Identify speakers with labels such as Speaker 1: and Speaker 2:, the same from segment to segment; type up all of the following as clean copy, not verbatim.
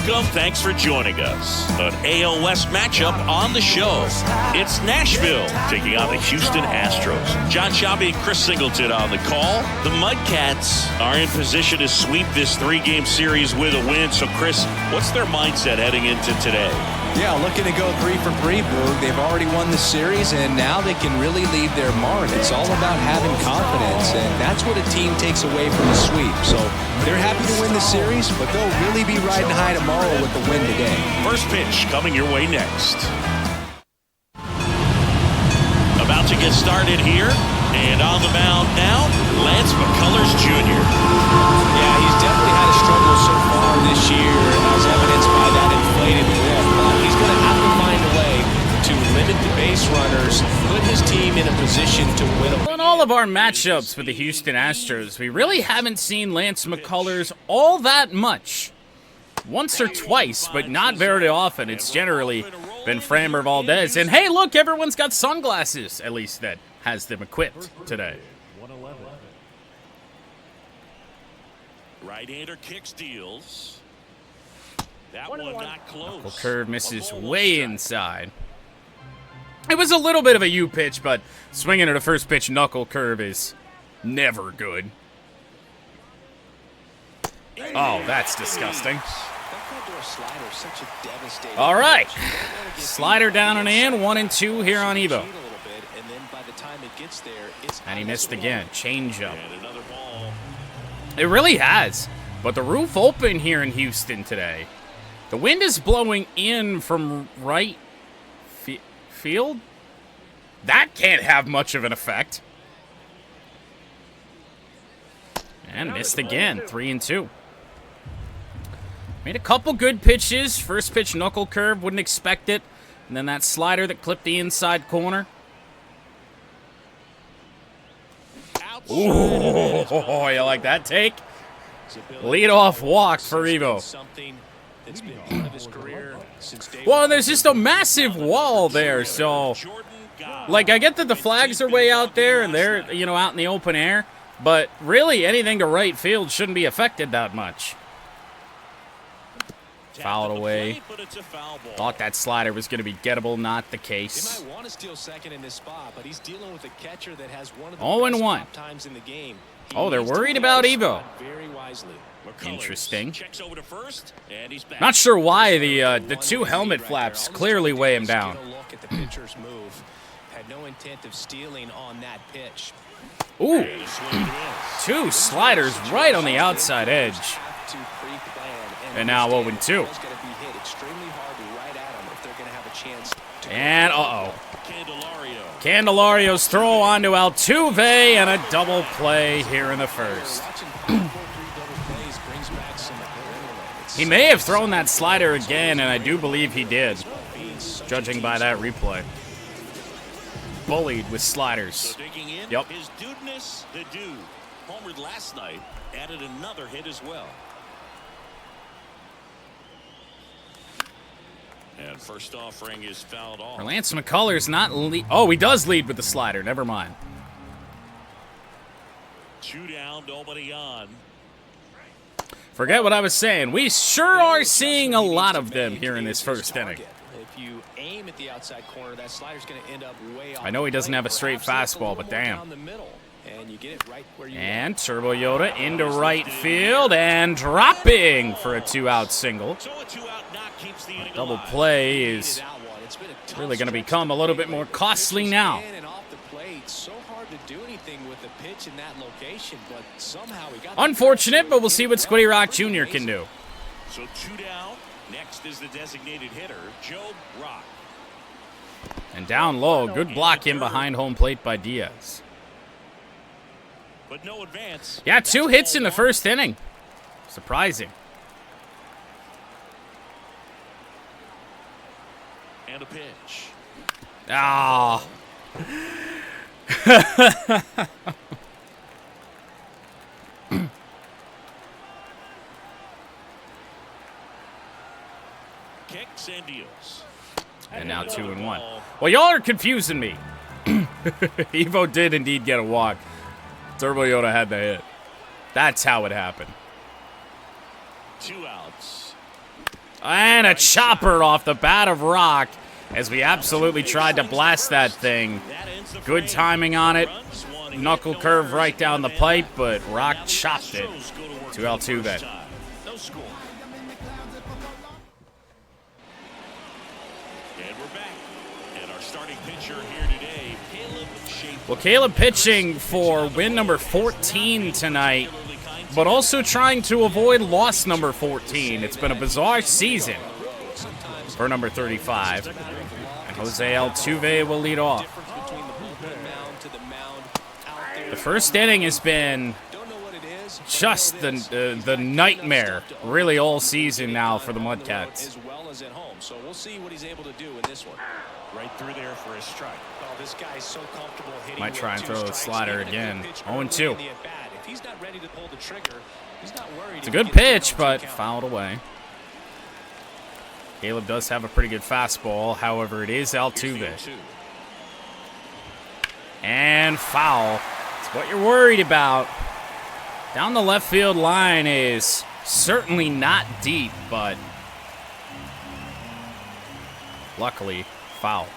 Speaker 1: Welcome, thanks for joining us. An AL West matchup on the show. It's Nashville taking on the Houston Astros. John Schaube and Chris Singleton on the call. The MudCats are in position to sweep this three-game series with a win. So, Chris, what's their mindset heading into today?
Speaker 2: Yeah, looking to go 3 for 3, Boog. They've already won the series, and now they can really leave their mark. It's all about having confidence, and that's what a team takes away from a sweep. So they're happy to win the series, but they'll really be riding high tomorrow with the win today.
Speaker 1: First pitch coming your way next. About to get started here, and on the mound now, Lance McCullers Jr.
Speaker 2: Yeah, he's definitely had a struggle so far this year, as evidenced by that inflated whip. He's going to have to find a way to limit the base runners, put his team in a position to win.
Speaker 3: In all of our matchups with the Houston Astros, we really haven't seen Lance McCullers all that much. Once or twice, but not very often. It's generally been Framber Valdez. And hey, look, everyone's got sunglasses, at least that has them equipped today.
Speaker 1: Right-hander kicks, deals. That one not close.
Speaker 3: Knuckle curve misses way inside. It was a little bit of a U pitch, but swinging at a first pitch knuckle curve is never good. Oh, that's disgusting. All right. Slider down and in, 1-2 here on Evo. And he missed again. Changeup. It really has. But the roof open here in Houston today. The wind is blowing in from right field. That can't have much of an effect. And missed again. 3-2. Made a couple good pitches. First pitch knuckle curve. Wouldn't expect it. And then that slider that clipped the inside corner. Ooh, you like that take? Lead-off walk for Evo. Well, there's just a massive wall there, so... Like, I get that the flags are way out there, and they're, you know, out in the open air. But really, anything to right field shouldn't be affected that much. Fouled away. Thought that slider was going to be gettable, not the case. 0-1. Oh, they're worried about Evo. Interesting. Not sure why the two helmet flaps clearly weigh him down. Ooh. Two sliders right on the outside edge. And now 0-2. And uh-oh. Candelario's throw onto Altuve and a double play here in the first. He may have thrown that slider again, and I do believe he did, judging by that replay. Bullied with sliders. Yep.
Speaker 1: His dudeness, the dude, homered last night, added another hit as well. And first offering is fouled off.
Speaker 3: Lance McCullers not lead. Oh, he does lead with the slider. Never mind.
Speaker 1: 2 down, nobody on.
Speaker 3: Forget what I was saying. We sure are seeing a lot of them here in this first inning.
Speaker 2: If you aim at the outside corner, that slider's going to end up way off.
Speaker 3: I know he doesn't have a straight fastball, but damn. And Turbo Yoda into right field and dropping for a 2-out single. Double play is really going to become a little bit more costly now. Unfortunate, but we'll see what Squiddy Rock Jr. can do.
Speaker 1: So 2 down. Next is the designated hitter, Joe Rock.
Speaker 3: And down low, good block in behind home plate by Diaz.
Speaker 1: But no advance.
Speaker 3: Yeah, 2 hits in the first inning. Surprising.
Speaker 1: And a pitch.
Speaker 3: Ah.
Speaker 1: Kicks and deals.
Speaker 3: And now 2-1. Well, y'all are confusing me. Evo did indeed get a walk. Turbo Yoda had the hit. That's how it happened.
Speaker 1: 2 outs.
Speaker 3: And a chopper off the bat of Rock as we absolutely tried to blast that thing. Good timing on it. Knuckle curve right down the pipe, but Rock chopped it to Altuve. Well, Caleb pitching for win number 14 tonight, but also trying to avoid loss number 14. It's been a bizarre season for number 35. And Jose Altuve will lead off. The first inning has been just the nightmare, really, all season now for the MudCats.
Speaker 4: So we'll see what he's able to do in this one. Right through there for a strike. Oh, this guy's so comfortable hitting.
Speaker 3: Might try and throw the slider again. 0-2.
Speaker 4: If he's not ready to pull the trigger, he's not worried.
Speaker 3: It's a good pitch, but fouled away. Caleb does have a pretty good fastball. However, it is Altuve. And foul. It's what you're worried about. Down the left field line is certainly not deep, but luckily, foul.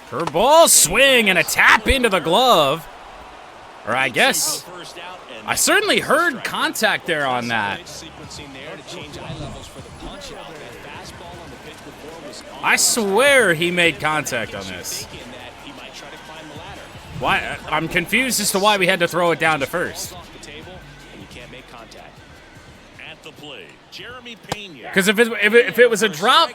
Speaker 3: Curveball, swing, and a tap into the glove. Or I guess, I certainly heard contact there on that. I swear he made contact on this. Why? I'm confused as to why we had to throw it down to first. Because if it was a drop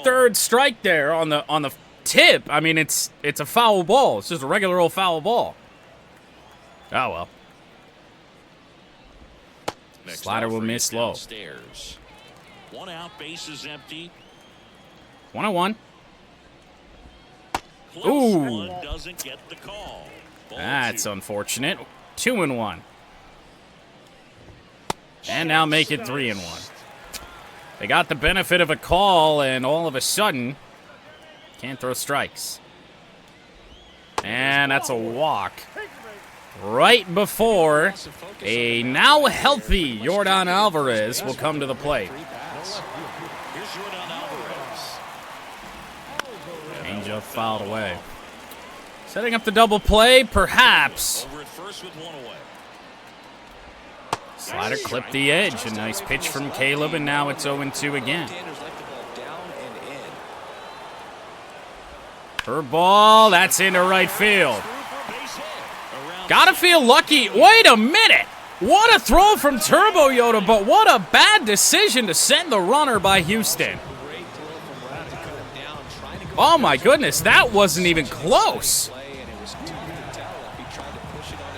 Speaker 3: third strike there on the tip, I mean it's a foul ball. It's just a regular old foul ball. Oh well. Slider will miss low.
Speaker 1: 1 out, bases empty.
Speaker 3: 1-1. Ooh.
Speaker 1: Doesn't get the call.
Speaker 3: That's unfortunate. 2-1. And now make it 3-1. They got the benefit of a call, and all of a sudden, can't throw strikes. And that's a walk. Right before a now healthy Yordan Alvarez will come to the plate. Changeup fouled away. Setting up the double play, perhaps. Slider clipped the edge. A nice pitch from Caleb, and now it's 0-2 again. Curveball, that's into right field. Gotta feel lucky. Wait a minute. What a throw from Turbo Yoda, but what a bad decision to send the runner by Houston. Oh my goodness, that wasn't even close.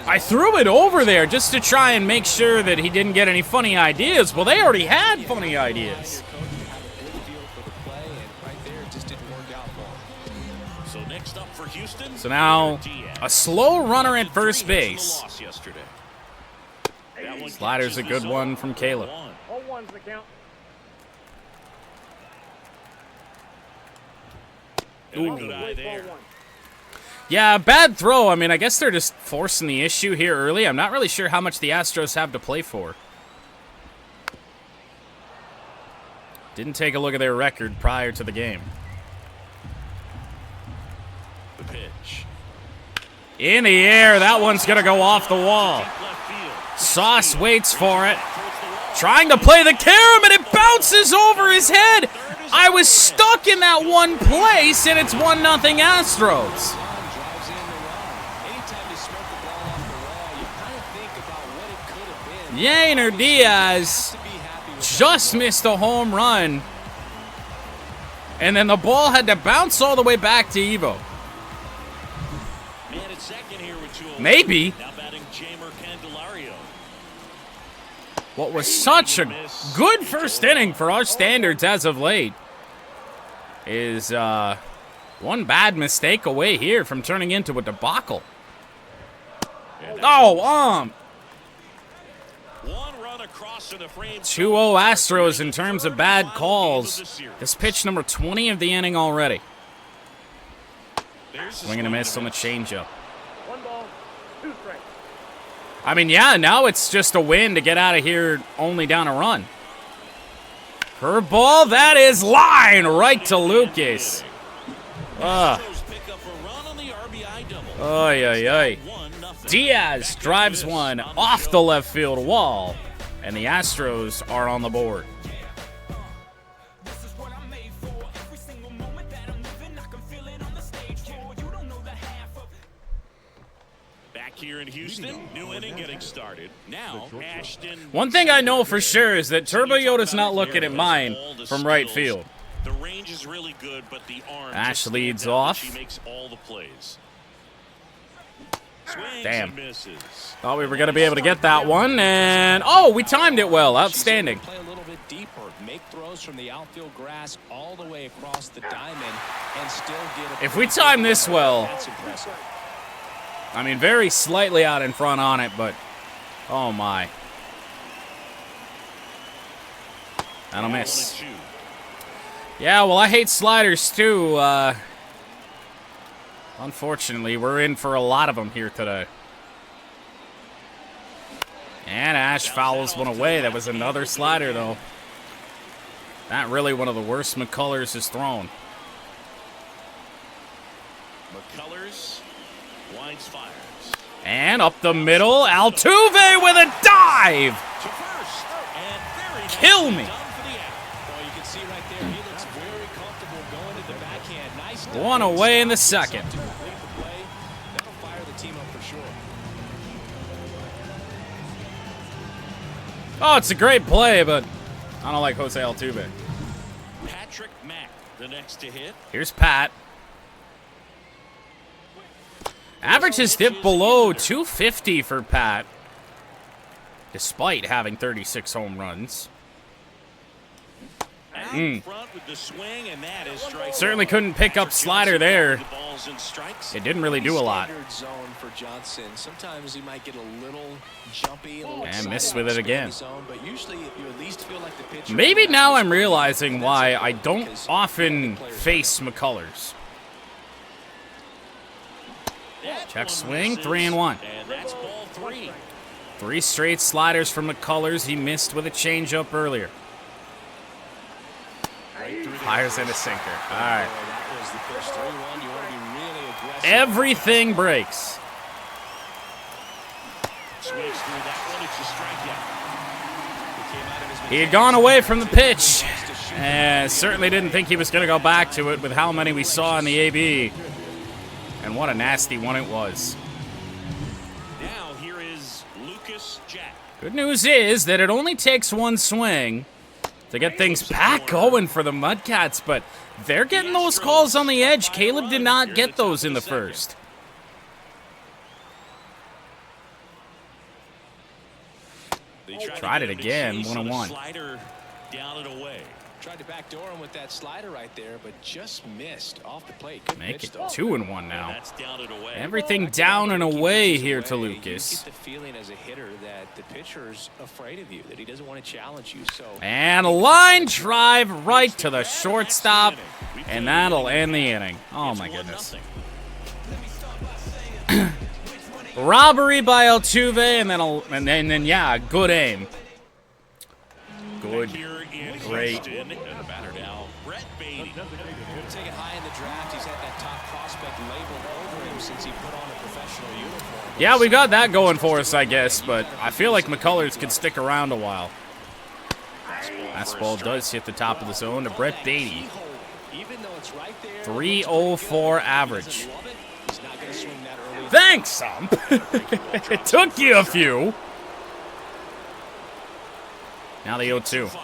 Speaker 3: I threw it over there just to try and make sure that he didn't get any funny ideas. Well, they already had funny ideas. So now, a slow runner at first base. Slider's a good one from Caleb. Ooh. Yeah, bad throw. I mean, I guess they're just forcing the issue here early. I'm not really sure how much the Astros have to play for. Didn't take a look at their record prior to the game.
Speaker 1: The pitch.
Speaker 3: In the air, that one's going to go off the wall. Sauce waits for it. Trying to play the carom, and it bounces over his head. I was stuck in that one place, and it's 1-0 Astros. Yainer Diaz just missed a home run. And then the ball had to bounce all the way back to Evo. Maybe. What was such a good first inning for our standards as of late is one bad mistake away here from turning into a debacle. Oh, 2-0 Astros in terms of bad calls. This pitch number 20 of the inning already. Swing and a miss on the changeup. I mean, yeah, now it's just a win to get out of here only down a run. Curveball, that is line right to Lucas. Oy, oy, oy. Diaz drives one off the left field wall, and the Astros are on the board.
Speaker 1: Here in Houston, new inning getting started. Now, Ashton.
Speaker 3: One thing I know for sure is that Turbo Yoda's not looking at mine from right field.
Speaker 1: The range is really good, but the arm.
Speaker 3: Ash leads off.
Speaker 1: She makes all the plays.
Speaker 3: Damn. Thought we were going to be able to get that one, and oh, we timed it well. Outstanding.
Speaker 4: Play a little bit deeper, make throws from the outfield grass all the way across the diamond, and still get.
Speaker 3: If we time this well.
Speaker 4: That's impressive.
Speaker 3: I mean, very slightly out in front on it, but oh my. That'll miss. Yeah, well, I hate sliders too. Unfortunately, we're in for a lot of them here today. And Ash fouls one away. That was another slider, though. Not really one of the worst McCullers has thrown.
Speaker 1: McCullers. Winds fires.
Speaker 3: And up the middle, Altuve with a dive!
Speaker 1: To first, and very
Speaker 3: Kill me!
Speaker 4: Well, you can see right there, he looks very comfortable going to the backhand. Nice dive.
Speaker 3: One away in the second.
Speaker 4: To complete the play. That'll fire the team up for sure.
Speaker 3: Oh, it's a great play, but I don't like Jose Altuve.
Speaker 1: Patrick Mack, the next to hit.
Speaker 3: Here's Pat. Average has dipped below 250 for Pat, despite having 36 home runs.
Speaker 1: Front with the swing, and that is strike.
Speaker 3: Certainly couldn't pick up slider there. It didn't really do a lot.
Speaker 4: Zone for Johnson. Sometimes he might get a little jumpy,
Speaker 3: And missed with it again.
Speaker 4: But usually you at least feel like the pitcher.
Speaker 3: Maybe now I'm realizing why I don't often face McCullers. Check swing, 3-1.
Speaker 1: And that's ball 3.
Speaker 3: 3 straight sliders from McCullers. He missed with a changeup earlier. Fires in a sinker. All right. Everything breaks. He had gone away from the pitch. And certainly didn't think he was going to go back to it with how many we saw in the AB. And what a nasty one it was.
Speaker 1: Now here is Lucas Jack.
Speaker 3: Good news is that it only takes one swing to get things back going for the MudCats, but they're getting those calls on the edge. Caleb did not get those in the first. Tried it again, 1-1.
Speaker 1: Slider down and away.
Speaker 4: Tried to backdoor him with that slider right there, but just missed off the plate. Good
Speaker 3: Make
Speaker 4: pitch,
Speaker 3: it
Speaker 4: though.
Speaker 3: 2-1 now.
Speaker 1: That's down and away.
Speaker 3: Everything down and away here to Lucas.
Speaker 4: You get the feeling as a hitter that the pitcher's afraid of you, that he doesn't want to challenge you. So
Speaker 3: And a line drive right to the shortstop, and that'll end the inning. Oh my goodness. Robbery by Altuve, and then yeah, good aim. Good. Great.
Speaker 1: The batter now, Brett Beatty.
Speaker 4: take it high in the draft. He's had that top prospect labeled over him since he put on a professional uniform.
Speaker 3: Yeah, we got that going for us, I guess, but I feel like McCullers could stick around a while. Fastball does hit the top of the zone to Brett Beatty. 304 average. Thanks, Ump. It took you a few. Now the 0-2.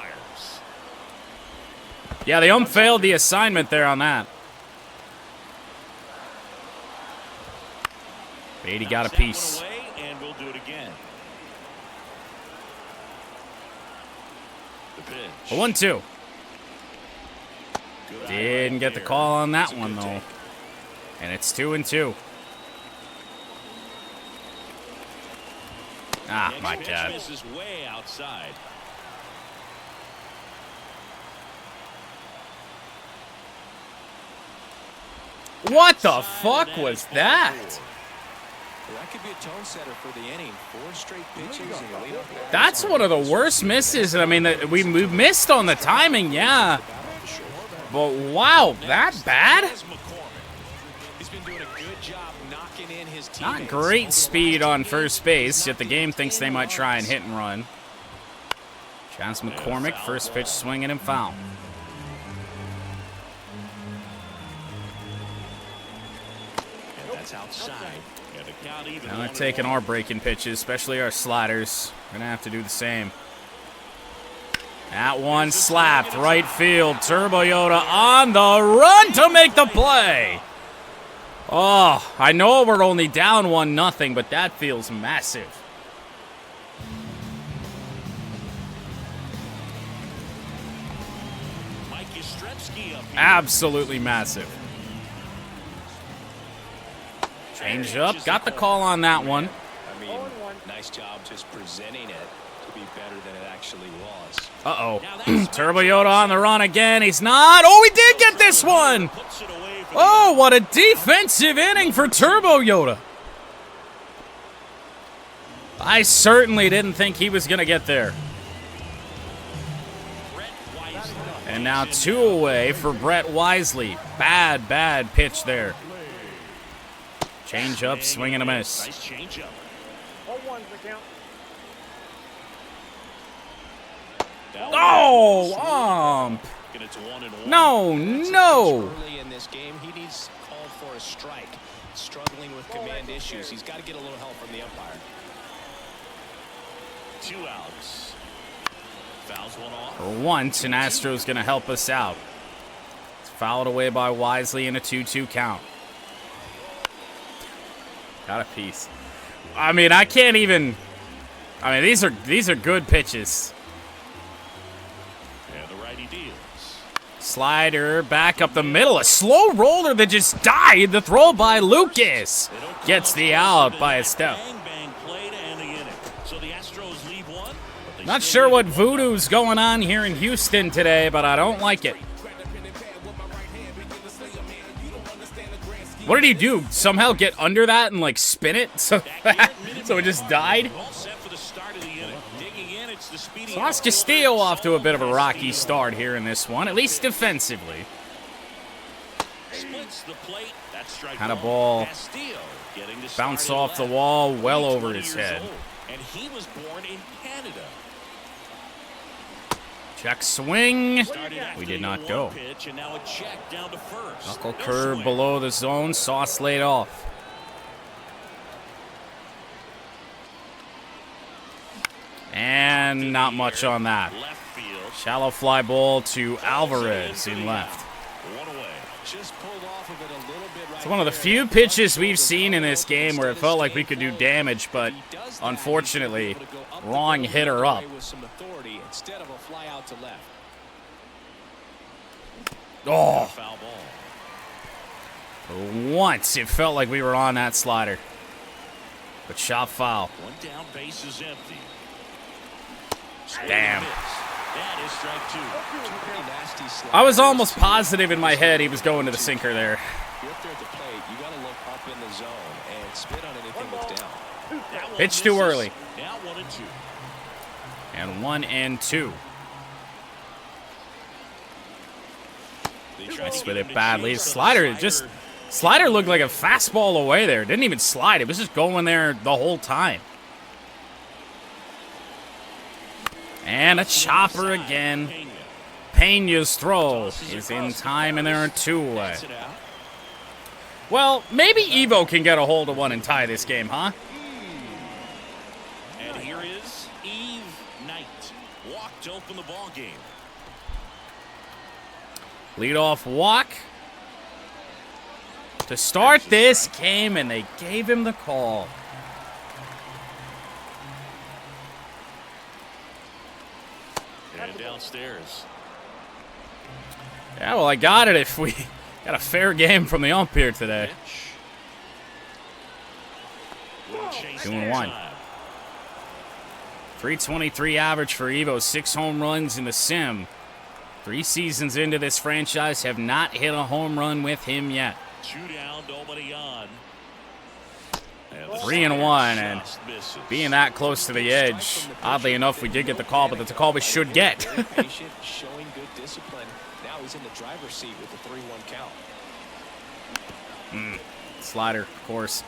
Speaker 3: Yeah, the ump failed the assignment there on that. Beatty got a piece.
Speaker 1: And we'll do it again. The pitch.
Speaker 3: 1-2. Didn't get the call on that one, though. And it's 2-2. Ah, my God.
Speaker 1: This is way outside.
Speaker 3: What the fuck was that?
Speaker 2: That could be a tone setter for the inning. 4 straight pitches and the leadoff batter.
Speaker 3: That's one of the worst misses. I mean, we missed on the timing, yeah. But wow, that bad?
Speaker 4: He's been doing a good job knocking in his teammates.
Speaker 3: Not great speed on first base, yet the game thinks they might try and hit and run. Chance McCormick, first pitch swinging and foul.
Speaker 4: And that's outside.
Speaker 3: Now they're taking our breaking pitches, especially our sliders. We're going to have to do the same. That one slapped right field. Turbo Yoda on the run to make the play. Oh, I know we're only down 1-0, but that feels massive. Absolutely massive. Change up. Got the call on that one.
Speaker 4: I mean, nice job just presenting it to be better than it actually was.
Speaker 3: Uh-oh. Turbo Yoda on the run again. He's not. Oh, we did get this one. Oh, what a defensive inning for Turbo Yoda. I certainly didn't think he was going to get there. And now 2 away for Brett Wisely. Bad pitch there. Change up, swing and a miss.
Speaker 4: Nice change up.
Speaker 3: Oh, no.
Speaker 4: Early in this game, he needs called for a strike. Struggling with command issues. He's got to get a little help from the umpire. 2 outs. Fouls one off.
Speaker 3: For once, an Astros going to help us out. It's fouled away by Wisely in a 2-2 count. Got a piece. I mean, I can't even. I mean, these are good pitches.
Speaker 4: And the righty deals.
Speaker 3: Slider back up the middle. A slow roller that just died. The throw by Lucas gets the out by a step. Not sure what voodoo's going on here in Houston today, but I don't like it. What did he do? Somehow get under that and like spin it so it just died? Sauce Castillo off to a bit of a rocky start here in this one, at least defensively. Had a ball bounce off the wall well over his head.
Speaker 4: And he was born in Canada.
Speaker 3: Check swing. We did not go. Knuckle curve below the zone. Sauce laid off. And not much on that. Shallow fly ball to Alvarez in left. It's one of the few pitches we've seen in this game where it felt like we could do damage, but unfortunately, wrong hitter up. Oh. For once, it felt like we were on that slider. But shot foul.
Speaker 4: One down, base is empty.
Speaker 3: Damn.
Speaker 4: That is strike 2.
Speaker 3: I was almost positive in my head he was going to the sinker there.
Speaker 4: You're up there at the plate. You got to look up in the zone and spit on anything that's down.
Speaker 3: Pitch too early.
Speaker 4: Now 1 and 2.
Speaker 3: And 1-2. Missed with it badly. Slider looked like a fastball away there. Didn't even slide. It was just going there the whole time. And a chopper again. Pena's throw is in time, and there are 2 away. Well, maybe Evo can get a hold of one and tie this game, huh?
Speaker 4: And here is Eve Knight. Walk to open the ball game.
Speaker 3: Leadoff walk to start this game, and they gave him the call.
Speaker 4: And downstairs.
Speaker 3: Yeah, well, I got it if we got a fair game from the umpire today. 2-1. 323 average for Evo, 6 home runs in the sim. 3 seasons into this franchise, have not hit a home run with him yet.
Speaker 4: 2 down, nobody on.
Speaker 3: 3-1, and being that close to the edge, oddly enough, we did get the call, but that's a call we should get.
Speaker 4: Patient, showing good discipline. Now he's in the driver's seat with the 3-1 count.
Speaker 3: Slider, of course.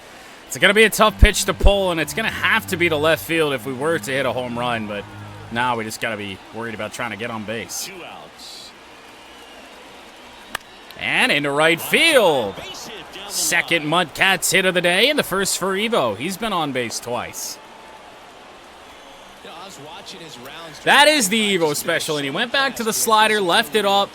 Speaker 3: It's going to be a tough pitch to pull, and it's going to have to be to left field if we were to hit a home run, but now we just got to be worried about trying to get on base.
Speaker 1: 2 outs.
Speaker 3: And into right field. Second MudCats hit of the day, and the first for Evo. He's been on base twice. That is the Evo special, and he went back to the slider, left it up,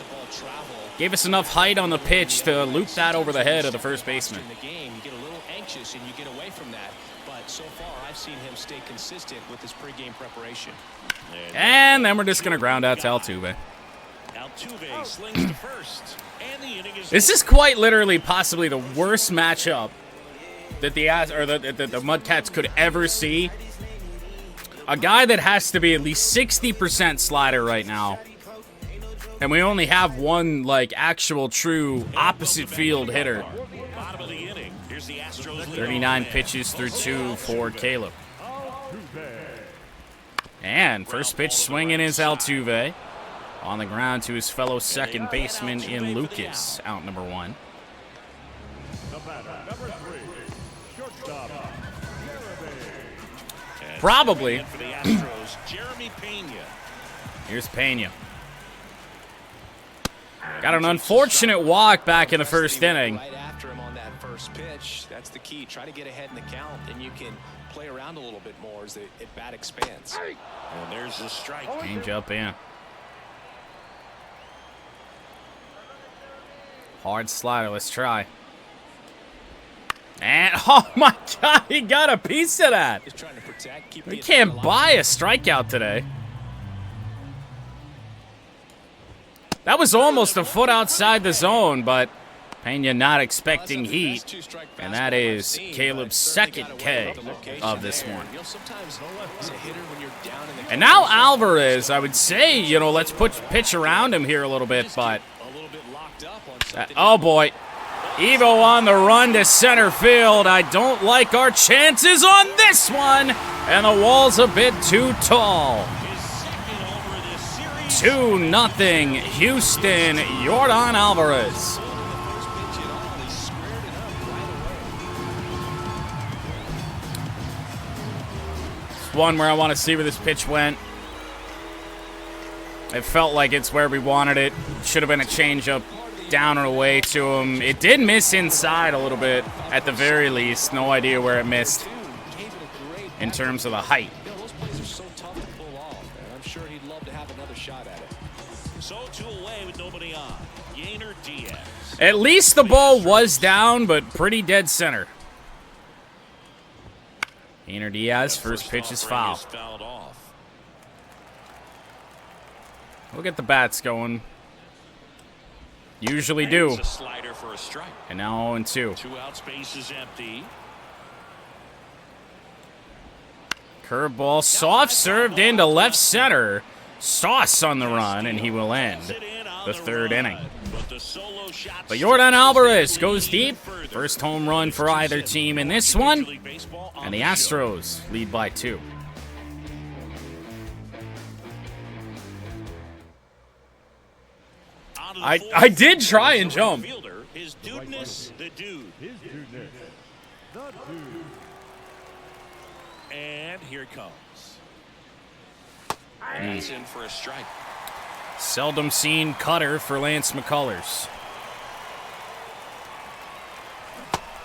Speaker 3: gave us enough height on the pitch to loop that over the head of the first baseman.
Speaker 4: In the game, you get a little anxious and you get away from that. But so far, I've seen him stay consistent with his pregame preparation.
Speaker 3: And then we're just going to ground out to Altuve.
Speaker 1: Altuve slings to first. And the inning is
Speaker 3: This is quite literally possibly the worst matchup that the MudCats could ever see. A guy that has to be at least 60% slider right now. And we only have one, like, actual true opposite field hitter.
Speaker 1: bottom of the inning. Here's the Astros.
Speaker 3: 39 pitches through 2 for Caleb. And first pitch swinging is Altuve. On the ground to his fellow second baseman in Lucas, out number 1. Probably.
Speaker 1: For the Astros, Jeremy Pena.
Speaker 3: Here's Pena. Got an unfortunate walk back in the first inning.
Speaker 4: Right after him on that first pitch. That's the key. Try to get ahead in the count, and you can play around a little bit more as the at-bat expands.
Speaker 1: And there's the strike.
Speaker 3: Change up in. Hard slider. Let's try. And, oh my God, he got a piece of that.
Speaker 4: Just trying to protect, keep
Speaker 3: We
Speaker 4: the
Speaker 3: can't
Speaker 4: alive.
Speaker 3: buy a strikeout today. That was almost a foot outside the zone, but Pena not expecting heat. And that is Caleb's second K of this one. And now Alvarez, I would say, you know, let's pitch around him here a little bit, but oh boy. Evo on the run to center field. I don't like our chances on this one. And the wall's a bit too tall. 2-0 Houston. Yordan Alvarez. It's one where I want to see where this pitch went. It felt like it's where we wanted it. Should have been a changeup down and away to him. It did miss inside a little bit at the very least. No idea where it missed in terms of the height.
Speaker 4: Those plays are so tough to pull off, and I'm sure he'd love to have another shot at it.
Speaker 1: So 2 away with nobody on. Yainer Diaz.
Speaker 3: At least the ball was down, but pretty dead center. Yainer Diaz, first pitch is foul.
Speaker 1: Fouled off.
Speaker 3: We'll get the bats going. Usually do.
Speaker 1: A slider for a strike.
Speaker 3: And now 0-2.
Speaker 1: 2 outs, base is empty.
Speaker 3: Curveball, soft served into left center. Sauce on the run, and he will end the third inning. But Yordan Alvarez goes deep. First home run for either team in this one. And the Astros lead by 2. I did try and jump.
Speaker 1: His dudeness, the dude. And here it comes. And he's in for a strike.
Speaker 3: Seldom seen cutter for Lance McCullers.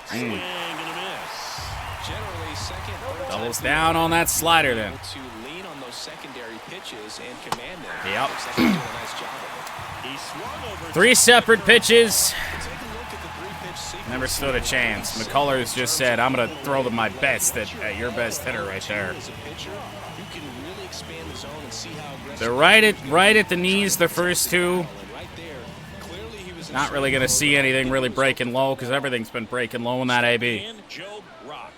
Speaker 1: Swing and a miss.
Speaker 4: Generally, second or
Speaker 3: Doubles down on that slider then.
Speaker 4: to lean on those secondary pitches and command them.
Speaker 3: Yep.
Speaker 4: Looks like he's doing a nice job of it.
Speaker 1: He swung over.
Speaker 3: 3 separate pitches.
Speaker 4: Take a look at the three-pitch sequence.
Speaker 3: Never stood a chance. McCullers just said, I'm going to throw my best at your best hitter right there.
Speaker 4: As a pitcher, you can really expand the zone and see how aggressive.
Speaker 3: They're right at the knees, the first 2.
Speaker 4: And right there, clearly he was
Speaker 3: Not really going to see anything really breaking low because everything's been breaking low in that AB.
Speaker 1: And Joe Rock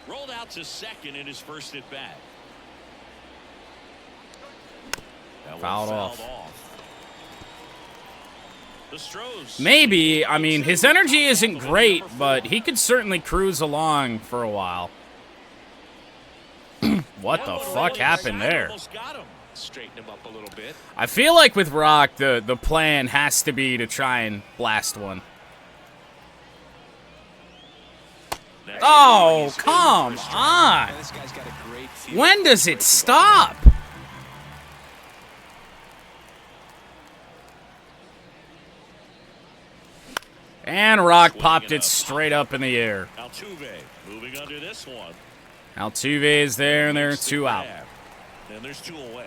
Speaker 1: rolled out to second in his first at bat. That one
Speaker 3: Fouled off. Maybe. I mean, his energy isn't great, but he could certainly cruise along for a while. What the fuck happened there?
Speaker 4: Straighten him up a little bit.
Speaker 3: I feel like with Rock, the plan has to be to try and blast one. Oh, come on. When does it stop? And Rock popped it straight up in the air.
Speaker 1: Altuve moving under this one.
Speaker 3: Altuve is there, and there are 2 out.
Speaker 1: And there's 2 away.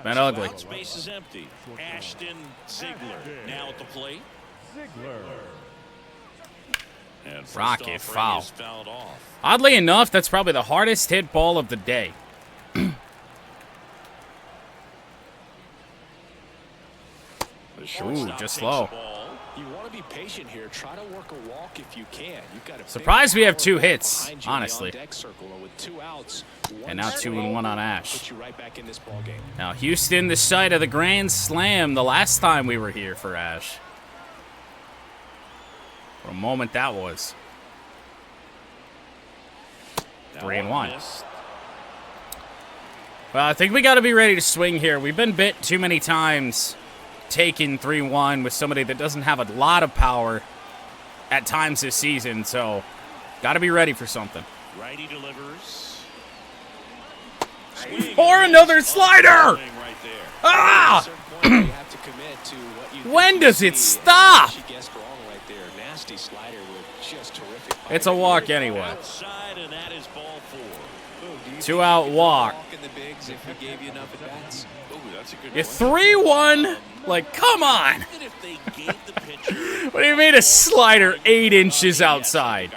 Speaker 3: Been ugly.
Speaker 1: Space is empty. Ashton Ziegler now at the plate. And
Speaker 3: Rocket foul.
Speaker 1: fouled off.
Speaker 3: Oddly enough, that's probably the hardest hit ball of the day. Ooh, just low.
Speaker 4: You want to be patient here. Try to work a walk if you can. You've got a
Speaker 3: Surprised we have 2 hits, honestly.
Speaker 4: With 2 outs,
Speaker 3: And now 2-1 on Ash.
Speaker 4: put you right back in this ball game.
Speaker 3: Now Houston, the site of the Grand Slam the last time we were here for Ash. What a moment that was. 3-1. Well, I think we got to be ready to swing here. We've been bit too many times taking 3-1 with somebody that doesn't have a lot of power at times this season, so got to be ready for something.
Speaker 1: Righty delivers.
Speaker 3: Or another slider! Ah! When does it stop? It's a walk anyway. 2 out walk. You're 3-1. Like, come on. What do you mean a slider 8 inches outside?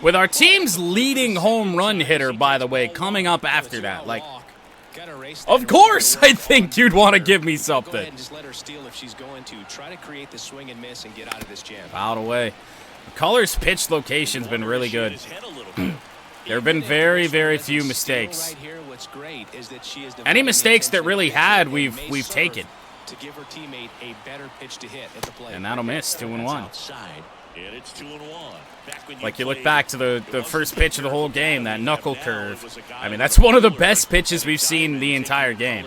Speaker 3: With our team's leading home run hitter, by the way, coming up after that. Like, of course I think you'd want to give me something.
Speaker 4: Just let her steal if she's going to. Try to create the swing and miss and get out of this jam.
Speaker 3: Fouled away. McCullers' pitch location's been really good. There have been very, very few mistakes. Any mistakes that really had, we've taken.
Speaker 4: To give her teammate a better pitch to hit at the plate.
Speaker 3: And that'll miss 2-1.
Speaker 1: And it's 2-1.
Speaker 3: Like you look back to the first pitch of the whole game, that knuckle curve. I mean, that's one of the best pitches we've seen the entire game.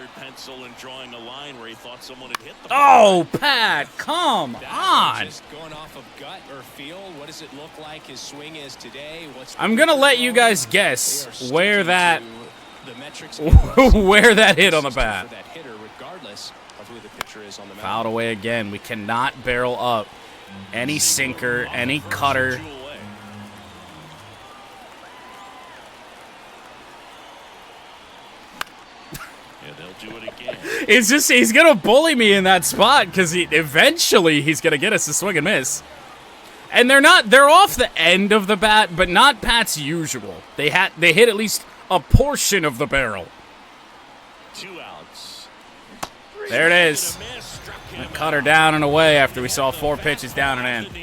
Speaker 3: Oh, Pat, come on.
Speaker 4: Just going off of gut or feel, what does it look like his swing is today?
Speaker 3: I'm going to let you guys guess where that where that hit on the bat. Fouled away again. We cannot barrel up any sinker, any cutter. It's just, he's going to bully me in that spot because eventually he's going to get us a swing and miss. And they're off the end of the bat, but not Pat's usual. They hit at least a portion of the barrel.
Speaker 1: 2 outs.
Speaker 3: There it is. Cut her down and away after we saw 4 pitches down and in.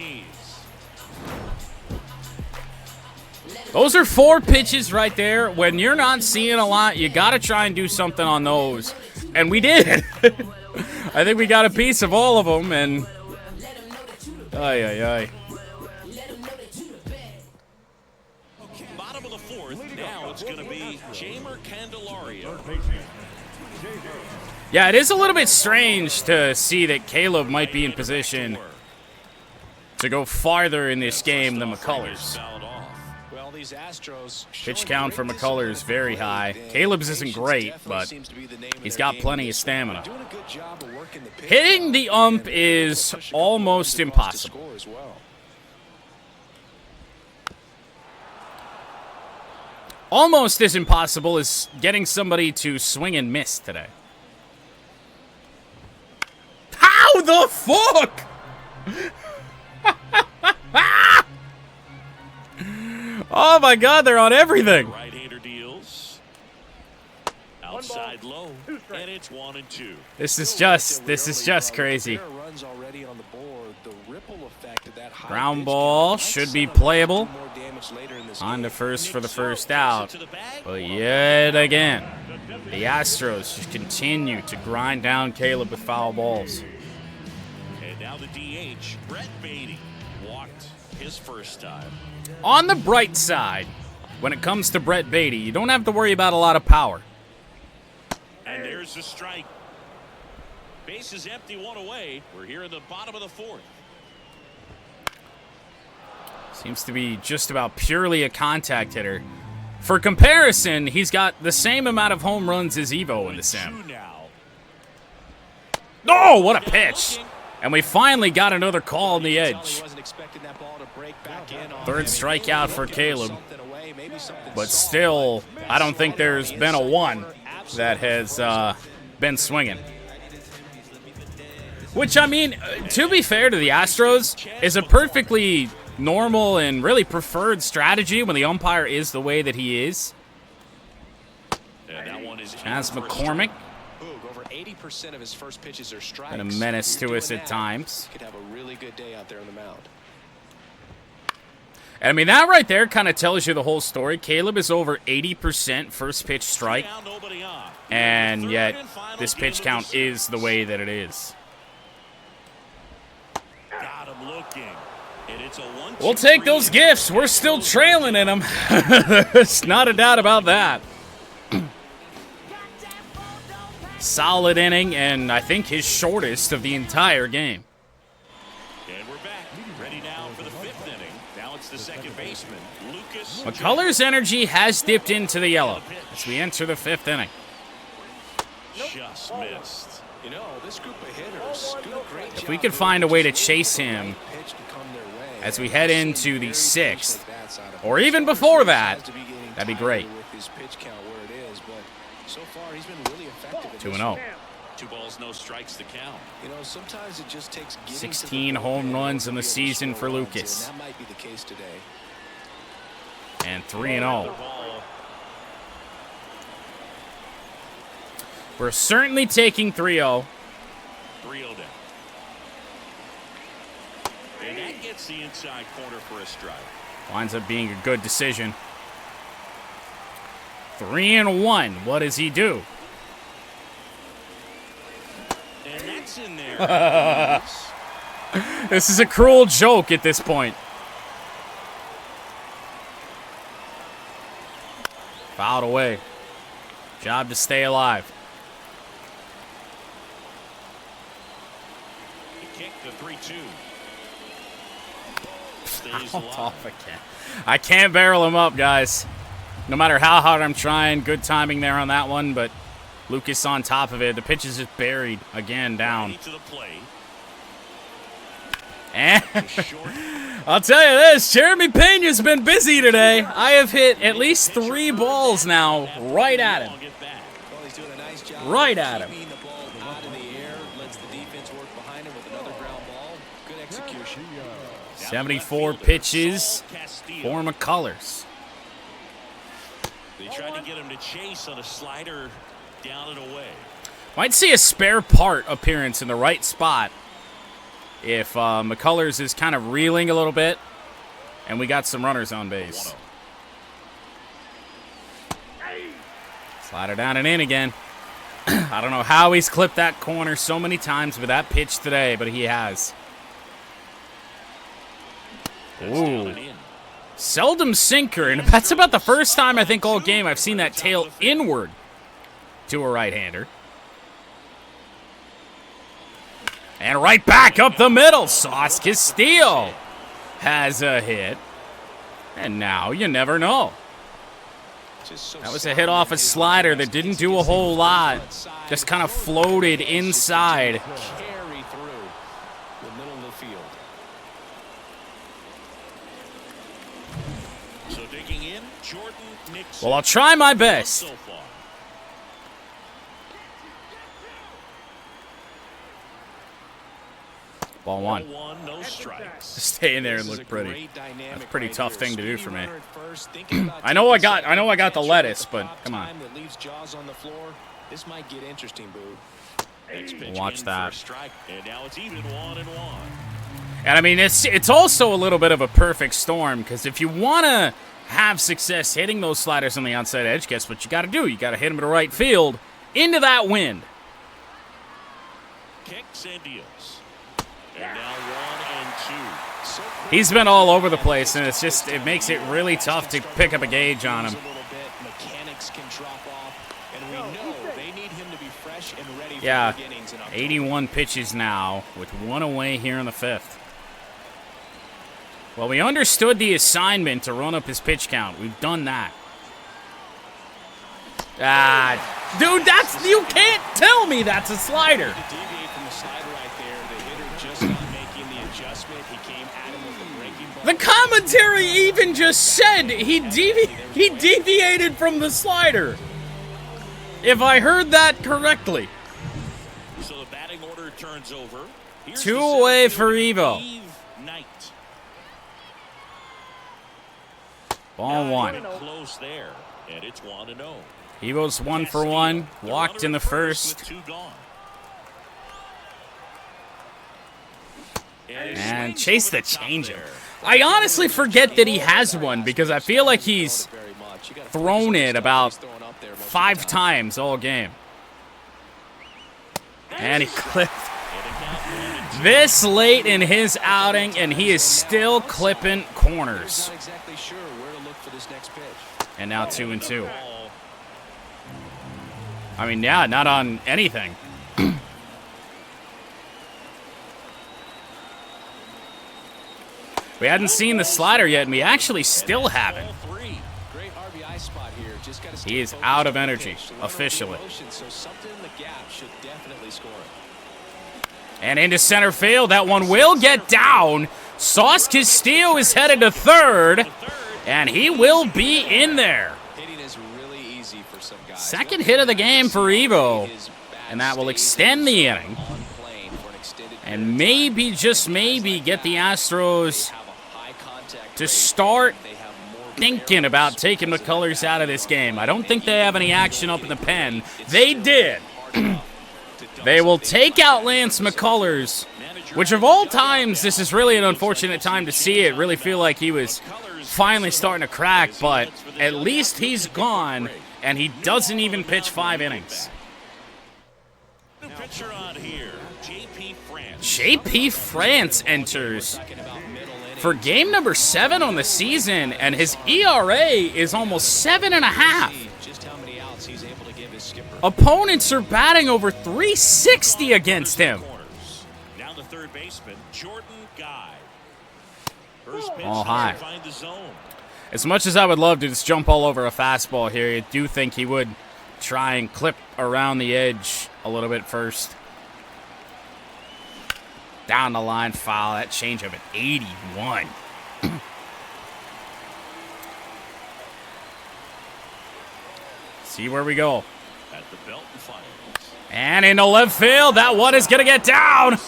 Speaker 3: Those are 4 pitches right there. When you're not seeing a lot, you got to try and do something on those. And we did. I think we got a piece of all of them, and ay.
Speaker 1: Bottom of the 4th. Now it's going to be Jamer Candelario.
Speaker 3: Yeah, it is a little bit strange to see that Caleb might be in position to go farther in this game than McCullers.
Speaker 4: Well, these Astros
Speaker 3: Pitch count for McCullers very high. Caleb's isn't great, but he's got plenty of stamina. Hitting the ump is almost impossible. Almost as impossible as getting somebody to swing and miss today. How the fuck? Oh my God, they're on everything.
Speaker 1: Right-hander deals. Outside low, and it's 1-2.
Speaker 3: This is just crazy. Ground ball should be playable. On to first for the first out. But yet again, the Astros just continue to grind down Caleb with foul balls.
Speaker 1: And now the DH, Brett Beatty, walked his first time.
Speaker 3: On the bright side, when it comes to Brett Beatty, you don't have to worry about a lot of power.
Speaker 1: And there's the strike. Base is empty, one away. We're here in the bottom of the fourth.
Speaker 3: Seems to be just about purely a contact hitter. For comparison, he's got the same amount of home runs as Evo in the sim. Oh, what a pitch! And we finally got another call on the edge. Third strikeout for Caleb. But still, I don't think there's been a one that has been swinging. Which, I mean, to be fair to the Astros, is a perfectly normal and really preferred strategy when the umpire is the way that he is. As McCormick.
Speaker 4: Over 80% of his first pitches are strikes.
Speaker 3: And a menace to us at times.
Speaker 4: Could have a really good day out there on the mound.
Speaker 3: And I mean, that right there kind of tells you the whole story. Caleb is over 80% first pitch strike. And yet, this pitch count is the way that it is.
Speaker 1: Got him looking. And it's a 1-2.
Speaker 3: We'll take those gifts. We're still trailing in them. There's not a doubt about that. Solid inning, and I think his shortest of the entire game.
Speaker 1: And we're back. Ready now for the fifth inning. Now it's the second baseman, Lucas.
Speaker 3: McCullers' energy has dipped into the yellow as we enter the fifth inning.
Speaker 1: Just missed.
Speaker 4: You know, this group of hitters do a great job.
Speaker 3: If we could find a way to chase him as we head into the sixth, or even before that, that'd be great. 2-0.
Speaker 1: 2 balls, no strikes to count.
Speaker 4: You know, sometimes it just takes
Speaker 3: 16 home runs in the season for Lucas.
Speaker 4: That might be the case today.
Speaker 3: And 3-0. We're certainly taking 3-0.
Speaker 1: 3-0 down. And that gets the inside corner for a strike.
Speaker 3: Winds up being a good decision. 3-1. What does he do?
Speaker 1: And that's in there.
Speaker 3: This is a cruel joke at this point. Fouled away. Job to stay alive.
Speaker 1: He kicked the 3-2.
Speaker 3: Fouled off again. I can't barrel him up, guys. No matter how hard I'm trying. Good timing there on that one, but Lucas on top of it. The pitch is just buried again down. And I'll tell you this, Jeremy Pena's been busy today. I have hit at least 3 balls now right at him. Right at him. 74 pitches for McCullers.
Speaker 1: They tried to get him to chase on a slider down and away.
Speaker 3: Might see a spare part appearance in the right spot if McCullers is kind of reeling a little bit and we got some runners on base. Slider down and in again. I don't know how he's clipped that corner so many times with that pitch today, but he has. Ooh. Seldom sinker, and that's about the first time I think all game I've seen that tail inward to a right-hander. And right back up the middle. Sauce Castillo has a hit. And now you never know. That was a hit off a slider that didn't do a whole lot. Just kind of floated inside.
Speaker 4: Carry through the middle of the field.
Speaker 1: So digging in, Jordan Nixon.
Speaker 3: Well, I'll try my best.
Speaker 1: So far.
Speaker 3: Ball one.
Speaker 1: No strikes.
Speaker 3: Stay in there and look pretty. That's a pretty tough thing to do for me. I know I got the lettuce, but come on.
Speaker 4: This might get interesting, Boo.
Speaker 3: Watch that.
Speaker 1: And now it's even 1-1.
Speaker 3: And I mean, it's also a little bit of a perfect storm, because if you want to have success hitting those sliders on the outside edge, guess what you got to do? You got to hit them to right field into that wind.
Speaker 1: Kicks and deals. And now 1 and 2.
Speaker 3: He's been all over the place, and it makes it really tough to pick up a gauge on him.
Speaker 4: Mechanics can drop off, and we know they need him to be fresh and ready for
Speaker 3: Yeah,
Speaker 4: the beginnings in October.
Speaker 3: 81 pitches now with 1 away here in the 5th. Well, we understood the assignment to run up his pitch count. We've done that. Dude, you can't tell me that's a slider.
Speaker 4: To deviate from the slider right there, the hitter just not making the adjustment. He came at him with a breaking ball.
Speaker 3: The commentary even just said he deviated from the slider. If I heard that correctly.
Speaker 1: So the batting order turns over. Here's
Speaker 3: 2 away for Evo.
Speaker 1: Knight.
Speaker 3: Ball 1.
Speaker 1: Close there, and it's 1-0.
Speaker 3: Evo's 1 for 1. Walked in the first.
Speaker 1: With 2 gone.
Speaker 3: And chase the changeup. I honestly forget that he has one, because I feel like he's thrown it about 5 times all game. And he clipped. This late in his outing, and he is still clipping corners.
Speaker 4: Not exactly sure where to look for this next pitch.
Speaker 3: And now 2 and 2. I mean, yeah, not on anything. We hadn't seen the slider yet, and we actually still haven't.
Speaker 4: Great RBI spot here. Just gotta stay
Speaker 3: He is
Speaker 4: focused
Speaker 3: out
Speaker 4: on
Speaker 3: of
Speaker 4: the
Speaker 3: energy,
Speaker 4: pitch.
Speaker 3: officially.
Speaker 4: So something in the gap should definitely score it.
Speaker 3: And into center field, that one will get down. Sauce Castillo is headed to third, and he will be in there.
Speaker 4: Hitting is really easy for some guys.
Speaker 3: Second hit of the game for Evo, and that will extend the inning. And maybe, just maybe, get the Astros to start thinking about taking McCullers out of this game. I don't think they have any action up in the pen. They did. They will take out Lance McCullers, which of all times, this is really an unfortunate time to see it. Really feel like he was finally starting to crack, but at least he's gone, and he doesn't even pitch 5 innings.
Speaker 1: New pitcher on here, J.P. France.
Speaker 3: J.P. France enters for game number 7 on the season, and his ERA is almost 7.5.
Speaker 4: Just how many outs he's able to give his skipper.
Speaker 3: Opponents are batting over 360 against him.
Speaker 1: Now the third baseman, Jordan Guy. First pitch
Speaker 3: All high.
Speaker 1: to find the zone.
Speaker 3: As much as I would love to just jump all over a fastball here, I do think he would try and clip around the edge a little bit first. Down the line foul. That changeup at 81. See where we go.
Speaker 1: At the belt and fires.
Speaker 3: And into left field. That one is going to get down.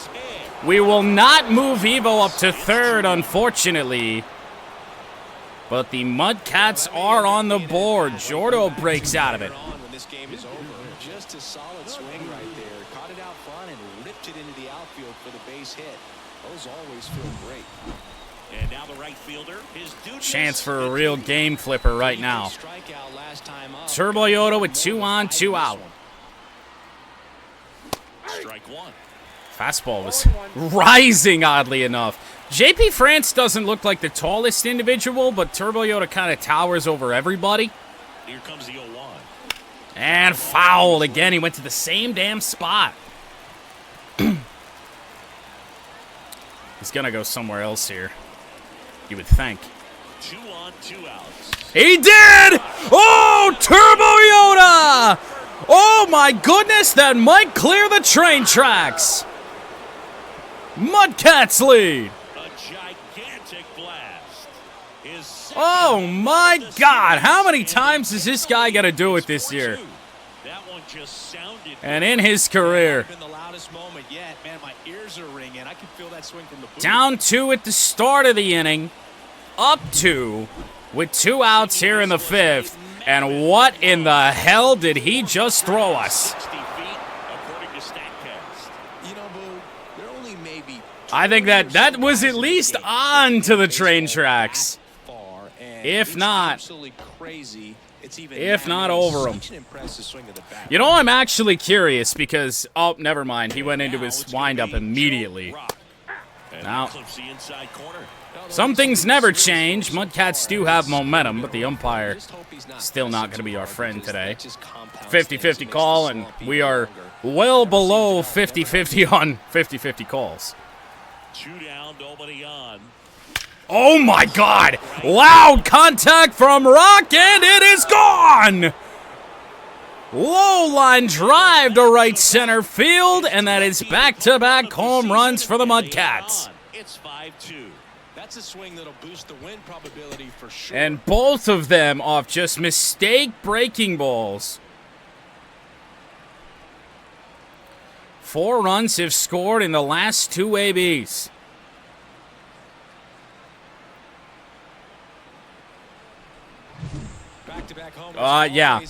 Speaker 3: We will not move Evo up to third, unfortunately. But the MudCats are on the board. Jordo breaks out of it.
Speaker 4: When this game is over, just a solid swing right there. Caught it out front and ripped it into the outfield for the base hit. Those always feel great.
Speaker 1: And now the right fielder, his dude.
Speaker 3: Chance for a real game flipper right now.
Speaker 4: Strikeout last time up.
Speaker 3: Turbo Yoda with 2 on, 2 out.
Speaker 1: Strike 1.
Speaker 3: Fastball was rising, oddly enough. JP France doesn't look like the tallest individual, but Turbo Yoda kind of towers over everybody.
Speaker 1: Here comes the 0-1.
Speaker 3: And foul again. He went to the same damn spot. He's going to go somewhere else here, you would think.
Speaker 1: 2 on, 2 outs.
Speaker 3: He did! Oh, Turbo Yoda! Oh, my goodness, that might clear the train tracks. MudCats lead.
Speaker 1: A gigantic blast.
Speaker 3: Oh, my God. How many times is this guy going to do it this year?
Speaker 1: That one
Speaker 3: And in his career.
Speaker 4: Been the loudest moment yet. Man, my ears are ringing. I can feel that swing from the booth.
Speaker 3: Down 2 at the start of the inning. Up 2 with 2 outs here in the 5th. And what in the hell did he just throw us? I think that was at least on to the train tracks. If not over him. You know, I'm actually curious because, oh, never mind. He went into his windup immediately. Now, some things never change. MudCats do have momentum, but the umpire still not going to be our friend today. 50-50 call, and we are well below 50-50 on 50-50 calls.
Speaker 1: 2 down, nobody on.
Speaker 3: Oh my God! Loud contact from Rock, and it is gone! Low line drive to right center field, and that is back-to-back home runs for the MudCats.
Speaker 1: It's 5-2.
Speaker 4: That's a swing that'll boost the win probability for sure.
Speaker 3: And both of them off just mistake breaking balls. 4 runs have scored in the last 2 ABs. Yeah.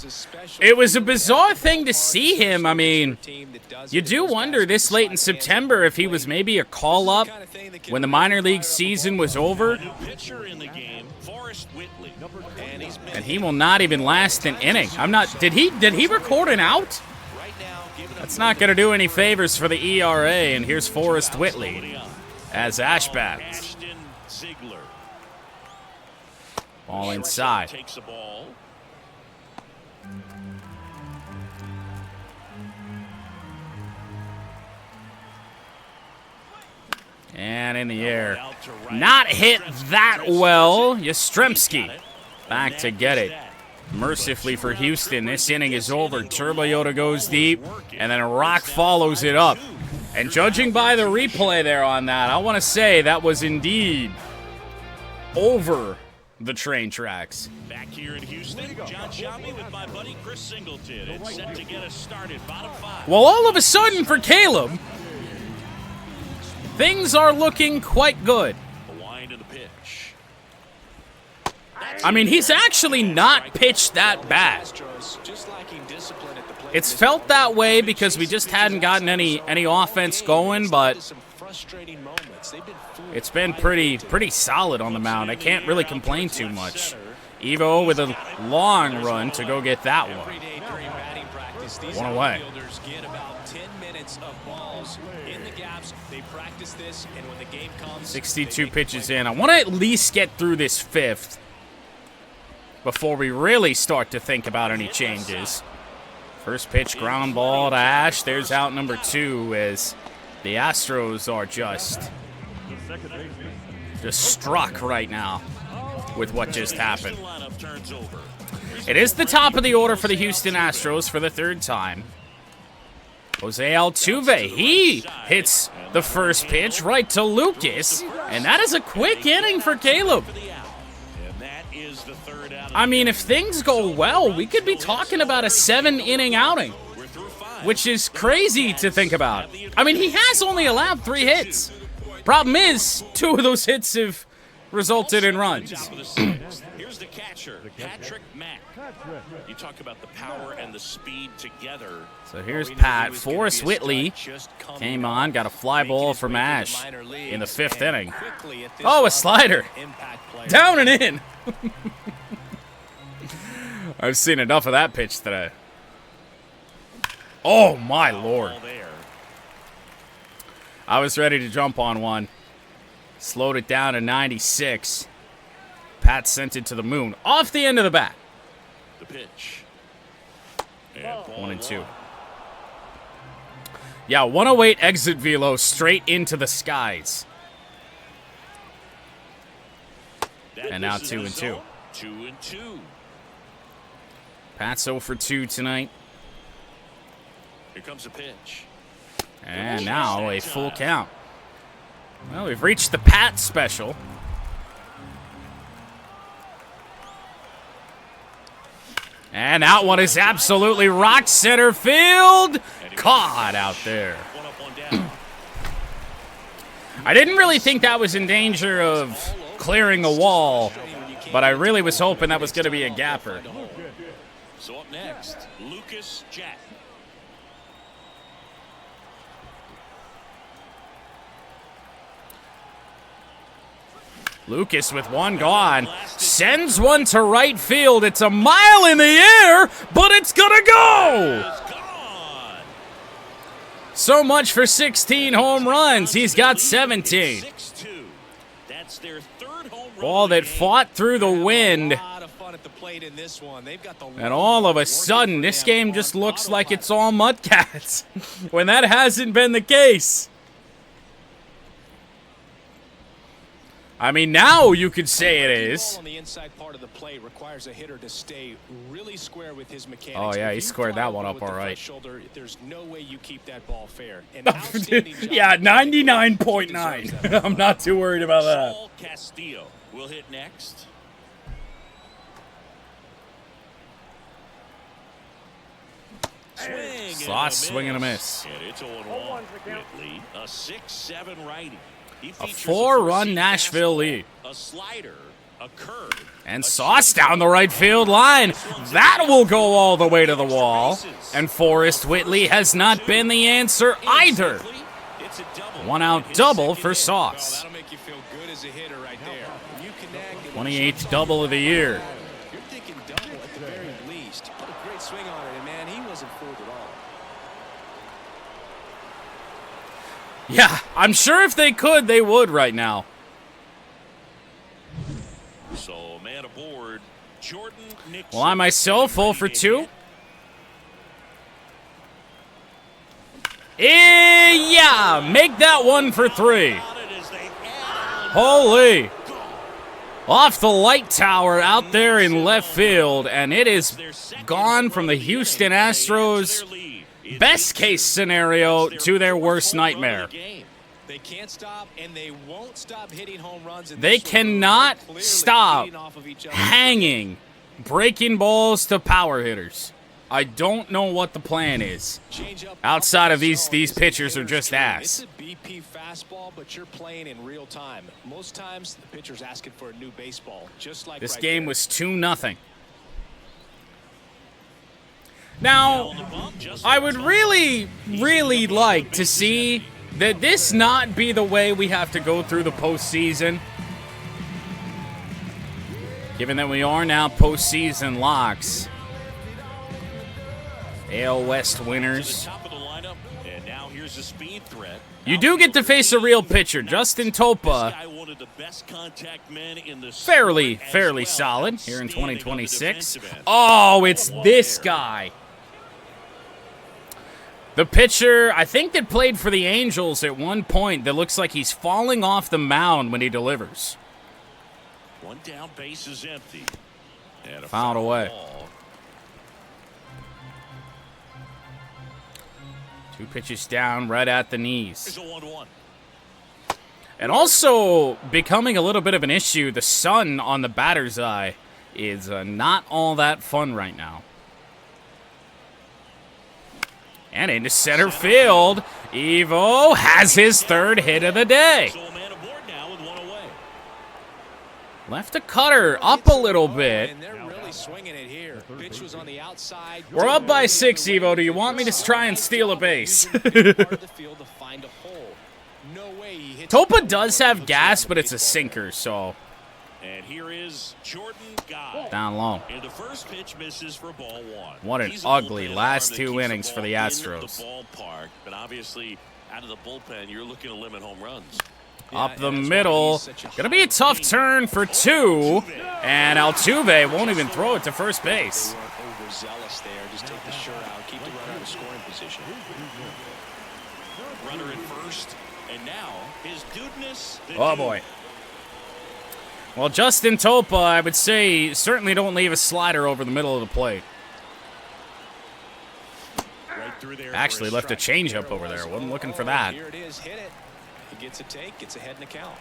Speaker 3: It was a bizarre thing to see him. I mean, you do wonder this late in September if he was maybe a call-up when the minor league season was over. And he will not even last an inning. Did he record an out? That's not going to do any favors for the ERA, and here's Forrest Whitley as Ash bats. Ball inside. And in the air. Not hit that well. Yastrzemski back to get it. Mercifully for Houston, this inning is over. Turbayota goes deep, and then Rock follows it up. And judging by the replay there on that, I want to say that was indeed over the train tracks.
Speaker 1: Back here in Houston, John Shelby with my buddy Chris Singleton. It's set to get us started, bottom 5.
Speaker 3: Well, all of a sudden for Caleb, things are looking quite good.
Speaker 1: The wind of the pitch.
Speaker 3: I mean, he's actually not pitched that bad. It's felt that way because we just hadn't gotten any offense going, but it's been pretty solid on the mound. I can't really complain too much. Evo with a long run to go get that one. One away. 62 pitches in. I want to at least get through this 5th before we really start to think about any changes. First pitch, ground ball to Ash. There's out number 2 as the Astros are just struck right now with what just happened. It is the top of the order for the Houston Astros for the 3rd time. Jose Altuve, he hits the first pitch right to Lucas, and that is a quick inning for Caleb. I mean, if things go well, we could be talking about a 7-inning outing, which is crazy to think about. I mean, he has only allowed 3 hits. Problem is, 2 of those hits have resulted in runs.
Speaker 1: Here's the catcher, Patrick Mack. You talk about the power and the speed together.
Speaker 3: So here's Pat. Forrest Whitley came on, got a fly ball from Ash in the 5th inning. Oh, a slider. Down and in. I've seen enough of that pitch today. Oh, my Lord. I was ready to jump on one. Slowed it down to 96. Pat sent it to the moon. Off the end of the bat.
Speaker 1: The pitch.
Speaker 3: 1-2. Yeah, 108 exit velo straight into the skies. And now 2-2.
Speaker 1: 2-2.
Speaker 3: Pat's 0 for 2 tonight.
Speaker 1: Here comes a pitch.
Speaker 3: And now a full count. Well, we've reached the Pat special. And that one is absolutely rock center field. Caught out there. I didn't really think that was in danger of clearing a wall, but I really was hoping that was going to be a gapper.
Speaker 1: So up next, Lucas Jack.
Speaker 3: Lucas with one gone, sends one to right field. It's a mile in the air, but it's gonna go! So much for 16 home runs. He's got 17. Ball that fought through the wind. And all of a sudden, this game just looks like it's all MudCats, when that hasn't been the case. I mean, now you could say it is. Oh, yeah, he squared that one up all right.
Speaker 4: There's no way you keep that ball fair.
Speaker 3: Yeah, 99.9. I'm not too worried about that.
Speaker 1: Saul Castillo will hit next.
Speaker 3: Swing and a miss.
Speaker 1: And it's 0-1. Whitley, a 6-7 righty.
Speaker 3: A 4-run Nashville lead.
Speaker 1: A slider, a curve,
Speaker 3: and Sauce down the right field line. That will go all the way to the wall. And Forrest Whitley has not been the answer either. 1-out double for Sauce. 28th double of the year.
Speaker 4: You're thinking double at the very least. Put a great swing on it, and man, he wasn't fooled at all.
Speaker 3: Yeah, I'm sure if they could, they would right now.
Speaker 1: So, man aboard, Jordan Nixon.
Speaker 3: Well, I myself, 0 for 2. Yeah, make that 1 for 3. Holy. Off the light tower out there in left field, and it is gone from the Houston Astros' best case scenario to their worst nightmare.
Speaker 4: They can't stop, and they won't stop hitting home runs.
Speaker 3: They cannot stop hanging, breaking balls to power hitters. I don't know what the plan is. Outside of these pitchers are just ass.
Speaker 4: It's a BP fastball, but you're playing in real time. Most times, the pitcher's asking for a new baseball, just like
Speaker 3: this
Speaker 4: right
Speaker 3: game
Speaker 4: there.
Speaker 3: was 2-0. Now, I would really, really like to see that this not be the way we have to go through the postseason. Given that we are now postseason locks. AL West winners. You do get to face a real pitcher. Justin Topa, fairly solid here in 2026. Oh, it's this guy. The pitcher, I think, that played for the Angels at one point that looks like he's falling off the mound when he delivers.
Speaker 1: One down, base is empty. And a
Speaker 3: fouled away.
Speaker 1: Ball.
Speaker 3: 2 pitches down right at the knees.
Speaker 1: Here's a 1-1.
Speaker 3: And also becoming a little bit of an issue, the sun on the batter's eye is not all that fun right now. And into center field, Evo has his 3rd hit of the day.
Speaker 1: So a man aboard now with 1 away.
Speaker 3: Left a cutter up a little bit.
Speaker 4: And they're really swinging it here. Pitch was on the outside.
Speaker 3: We're up by 6, Evo. Do you want me to try and steal a base? Topa does have gas, but it's a sinker, so.
Speaker 1: And here is Jordan Guy.
Speaker 3: Down low.
Speaker 1: And the first pitch misses for ball 1.
Speaker 3: What an ugly last 2 innings for the Astros.
Speaker 1: The ballpark, but obviously out of the bullpen, you're looking to limit home runs.
Speaker 3: Up the middle. Gonna be a tough turn for 2. And Altuve won't even throw it to first base.
Speaker 4: They weren't overzealous there. Just take the shirt out. Keep the runner in scoring position.
Speaker 1: Runner at first. And now his dudeness.
Speaker 3: Oh, boy. Well, Justin Topa, I would say, certainly don't leave a slider over the middle of the plate.
Speaker 1: Right through there.
Speaker 3: Actually left a changeup over there. Wasn't looking for that.
Speaker 4: Here it is. Hit it. He gets a take. Gets ahead in the count.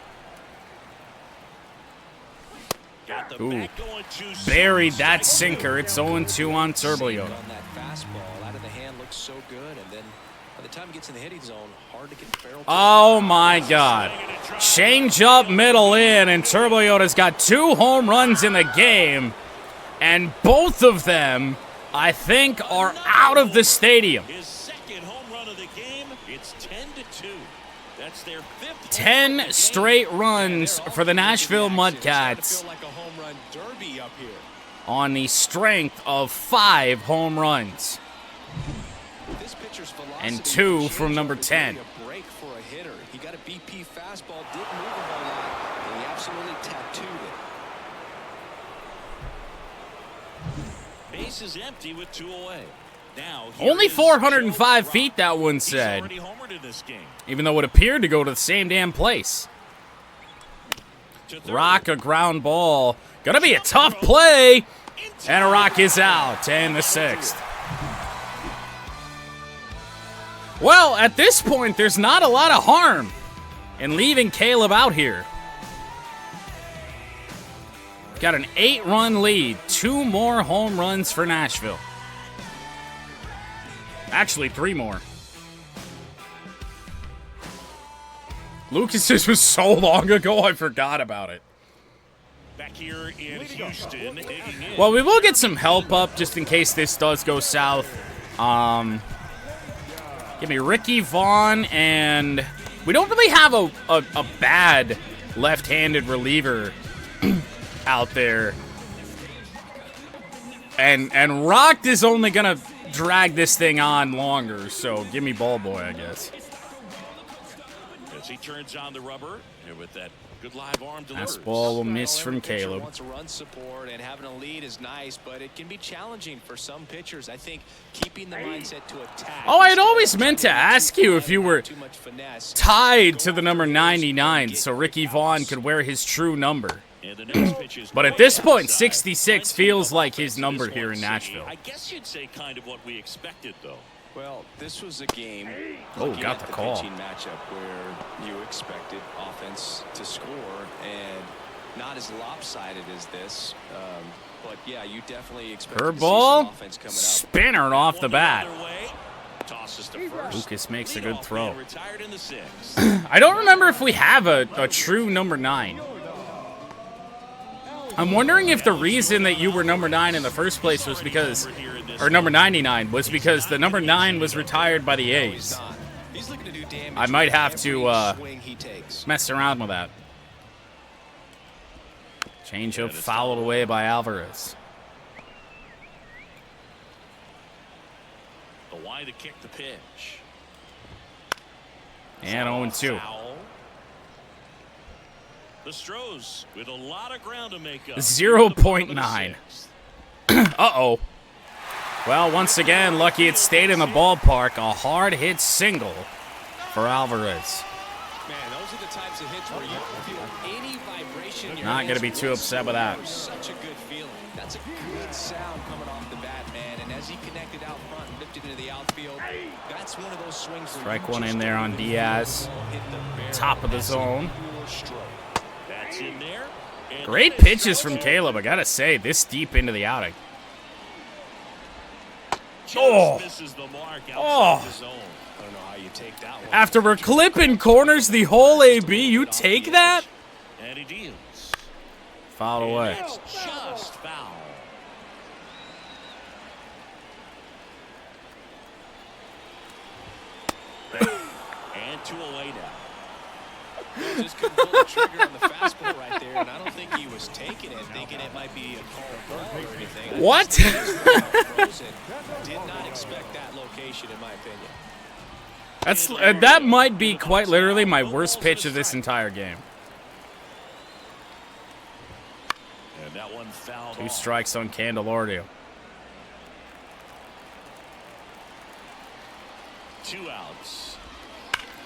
Speaker 3: Ooh, buried that sinker. It's 0-2 on Turboliota.
Speaker 4: On that fastball, out of the hand, looks so good, and then by the time it gets in the hitting zone, hard to get the barrel.
Speaker 3: Oh my God. Change up, middle in, and Turboliota got 2 home runs in the game. And both of them, I think, are out of the stadium.
Speaker 1: His second home run of the game. It's 10-2. That's their 5th.
Speaker 3: 10 straight runs for the Nashville MudCats
Speaker 4: Feel like a home run derby up here.
Speaker 3: on the strength of 5 home runs.
Speaker 4: This pitcher's
Speaker 3: And
Speaker 4: velocity
Speaker 3: 2 from
Speaker 4: changeup
Speaker 3: number
Speaker 4: is
Speaker 3: 10.
Speaker 4: really a break for a hitter. He got a BP fastball, didn't move a whole lot, and he absolutely tattooed it.
Speaker 1: Base is empty with 2 away. Now
Speaker 3: Only 405 feet, that one said.
Speaker 1: He's already homered in this game.
Speaker 3: Even though it appeared to go to the same damn place.
Speaker 1: To third.
Speaker 3: Rock a ground ball. Gonna be a tough play. And a rock is out. And the 6th. Well, at this point, there's not a lot of harm in leaving Caleb out here. Got an 8-run lead. 2 more home runs for Nashville. Actually, 3 more. Lucas, this was so long ago, I forgot about it.
Speaker 1: Back here in Houston. Digging in.
Speaker 3: Well, we will get some help up just in case this does go south. Give me Ricky Vaughn, and we don't really have a bad left-handed reliever out there. And Rock is only going to drag this thing on longer, so give me Ball Boy, I guess.
Speaker 1: As he turns on the rubber, and with that good live arm delivers.
Speaker 3: Fastball will miss from Caleb.
Speaker 4: Wants to run support, and having a lead is nice, but it can be challenging for some pitchers. I think keeping the mindset to attack.
Speaker 3: Oh, I had always meant to ask you if you were
Speaker 4: too much finesse.
Speaker 3: tied to the number 99 so Ricky Vaughn could wear his true number.
Speaker 1: And the next pitch is
Speaker 3: But at this point, 66 feels like his number here in Nashville.
Speaker 1: I guess you'd say kind of what we expected, though.
Speaker 4: Well, this was a game.
Speaker 3: Oh,
Speaker 4: looking
Speaker 3: got
Speaker 4: at
Speaker 3: the call.
Speaker 4: pitching matchup where you expected offense to score, and not as lopsided as this. But yeah, you definitely expect to see some
Speaker 3: Curveball,
Speaker 4: offense coming up.
Speaker 3: spinner off the bat.
Speaker 1: One the other way. Tosses to first.
Speaker 3: Lucas makes a good
Speaker 1: Leadoff
Speaker 3: throw.
Speaker 1: man retired in the 6th.
Speaker 3: I don't remember if we have a true number 9. I'm wondering if the reason that you were number 9 in the first place was because, or number 99, was because the number 9 was retired by the A's.
Speaker 4: He's looking to do damage
Speaker 3: I might have
Speaker 4: with
Speaker 3: to
Speaker 4: every swing he takes.
Speaker 3: mess around with that. Changeup fouled away by Alvarez.
Speaker 1: The wide to kick the pitch.
Speaker 3: And 0-2.
Speaker 1: Foul. The Astros with a lot of ground to make up.
Speaker 3: 0.9. Uh-oh. Well, once again, lucky it stayed in the ballpark. A hard hit single for Alvarez.
Speaker 4: Man, those are the types of hits where you feel any vibration in your
Speaker 3: Not going to be
Speaker 4: hands
Speaker 3: too upset with that.
Speaker 4: Such a good feeling. That's a good sound coming off the bat, man. And as he connected out front and lifted into the outfield, that's one of those swings.
Speaker 3: Strike one in there on Diaz. Top of the zone.
Speaker 1: That's in there. And
Speaker 3: Great pitches from Caleb, I got to say, this deep into the outing.
Speaker 1: just
Speaker 3: Oh.
Speaker 1: misses the mark outside
Speaker 3: Oh.
Speaker 1: the zone.
Speaker 4: I don't know how you take that one.
Speaker 3: After we're clipping corners the whole AB, you take that?
Speaker 1: And he deals.
Speaker 3: Fouled away.
Speaker 1: It's just foul. And 2 away now.
Speaker 4: He just couldn't pull the trigger on the fastball right there, and I don't think he was taking it, thinking it might be a called ball or anything.
Speaker 3: What?
Speaker 4: Frozen. Did not expect that location, in my opinion.
Speaker 3: That's that might be quite literally my worst pitch of this entire game.
Speaker 1: And that one fouled
Speaker 3: 2
Speaker 1: off.
Speaker 3: strikes on Candelario.
Speaker 1: 2 outs.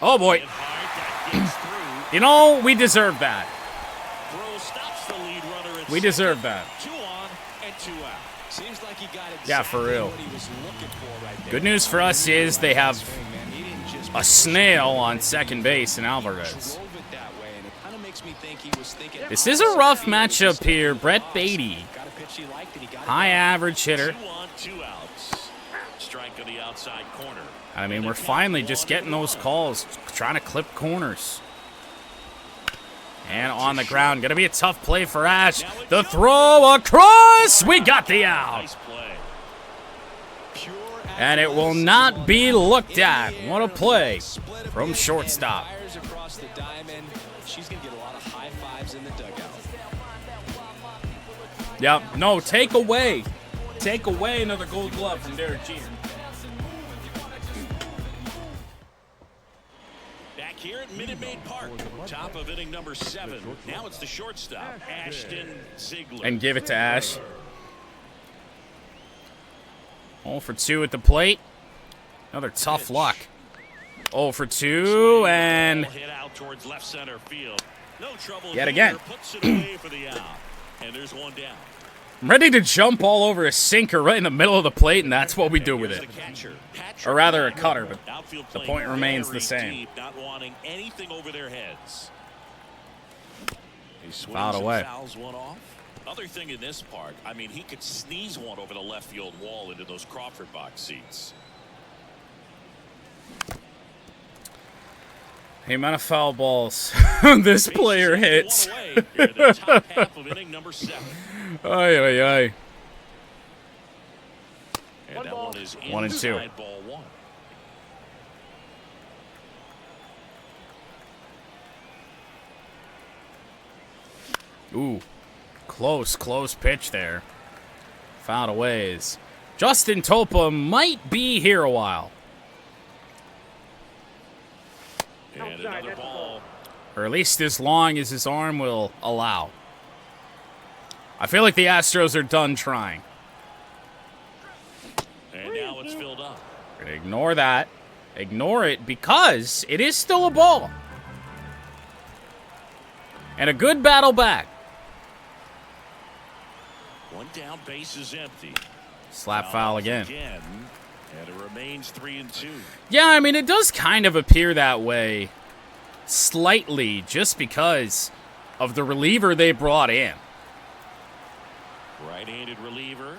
Speaker 3: Oh boy.
Speaker 1: Hit hard, that gets through.
Speaker 3: You know, we deserve that.
Speaker 1: Throw stops the lead runner at
Speaker 3: We deserve that.
Speaker 1: 2 on and 2 out.
Speaker 4: Seems like he got exactly
Speaker 3: Yeah, for real.
Speaker 4: what he was looking for right there.
Speaker 3: Good news for us is they have
Speaker 4: Man, he didn't just
Speaker 3: a snail on second base in Alvarez.
Speaker 4: drove it that way, and it kind of makes me think
Speaker 3: This is a rough matchup here. Brett Beatty, high average hitter.
Speaker 1: 2 on, 2 outs. Strike on the outside corner.
Speaker 3: I mean, we're finally just getting those calls, trying to clip corners. And on the ground, going to be a tough play for Ash. The throw across, we got the out.
Speaker 1: Nice play.
Speaker 3: And it will not be looked at. What a play from shortstop.
Speaker 4: Across the diamond. She's going to get a lot of high fives in the dugout.
Speaker 3: Yep, no, take away. Take away another gold glove from Derek Jeter.
Speaker 1: Back here at Minute Maid Park, top of inning number 7. Now it's the shortstop, Ashton Ziegler.
Speaker 3: And give it to Ash. 0 for 2 at the plate. Another tough luck. 0 for 2, and
Speaker 1: hit out towards left center field. No trouble
Speaker 3: yet again.
Speaker 1: Puts it away for the out. And there's one down.
Speaker 3: I'm ready to jump all over a sinker right in the middle of the plate, and that's what we do with it. Or rather, a cutter, but the point remains the same.
Speaker 1: Deep, not wanting anything over their heads. He swings
Speaker 3: Fouled
Speaker 1: and
Speaker 3: away.
Speaker 1: fouls one off. Other thing in this part, I mean, he could sneeze one over the left field wall into those Crawford box seats.
Speaker 3: The amount of foul balls this player hits.
Speaker 1: Here in the top half of inning number 7.
Speaker 3: Ay, ay, ay.
Speaker 1: And that one is
Speaker 3: 1 and 2.
Speaker 1: inside ball 1.
Speaker 3: Ooh, close pitch there. Fouled away. Justin Topa might be here a while.
Speaker 1: And another ball.
Speaker 3: Or at least as long as his arm will allow. I feel like the Astros are done trying.
Speaker 1: And now it's filled up.
Speaker 3: We're going to ignore that. Ignore it because it is still a ball. And a good battle back.
Speaker 1: One down, base is empty.
Speaker 3: Slap foul again.
Speaker 1: And it remains 3 and 2.
Speaker 3: Yeah, I mean, it does kind of appear that way. Slightly, just because of the reliever they brought in.
Speaker 1: Right-handed reliever.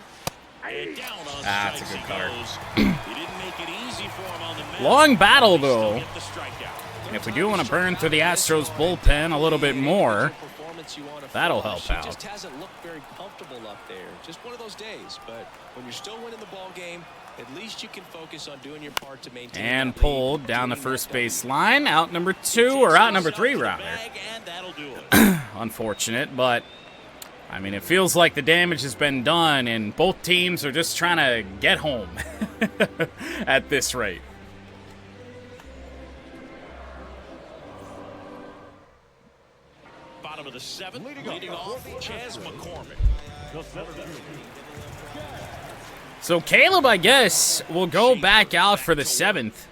Speaker 1: And down on
Speaker 3: That's a
Speaker 1: strikes
Speaker 3: good
Speaker 1: he
Speaker 3: cutter.
Speaker 1: goes. He didn't make it easy for him on the mound.
Speaker 3: Long battle,
Speaker 1: He still
Speaker 3: though.
Speaker 1: get the strikeout.
Speaker 3: And if we do want to burn through the Astros bullpen a little bit more, that'll help
Speaker 4: She
Speaker 3: out.
Speaker 4: just hasn't looked very comfortable up there. Just one of those days. But when you're still winning the ball game, at least you can focus on doing your part to maintain.
Speaker 3: And
Speaker 4: that lead,
Speaker 3: pulled down the
Speaker 4: doing
Speaker 3: first
Speaker 4: that
Speaker 3: base line. Out number 2, or out number 3, rather.
Speaker 1: And that'll do it.
Speaker 3: Unfortunate, but I mean, it feels like the damage has been done, and both teams are just trying to get home at this rate.
Speaker 1: Bottom of the 7th, leading off, Chaz McCormick.
Speaker 3: So Caleb, I guess, will go back out for the 7th.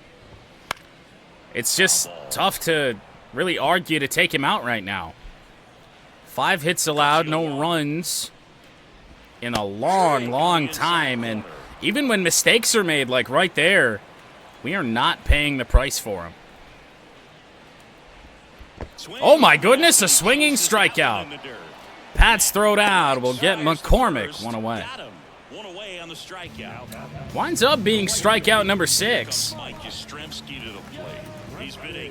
Speaker 3: It's just tough to really argue to take him out right now. 5 hits allowed, no runs in a long time. And even when mistakes are made, like right there, we are not paying the price for him. Oh my goodness, a swinging strikeout. Pat's thrown out will get McCormick one away. Winds up being strikeout number 6.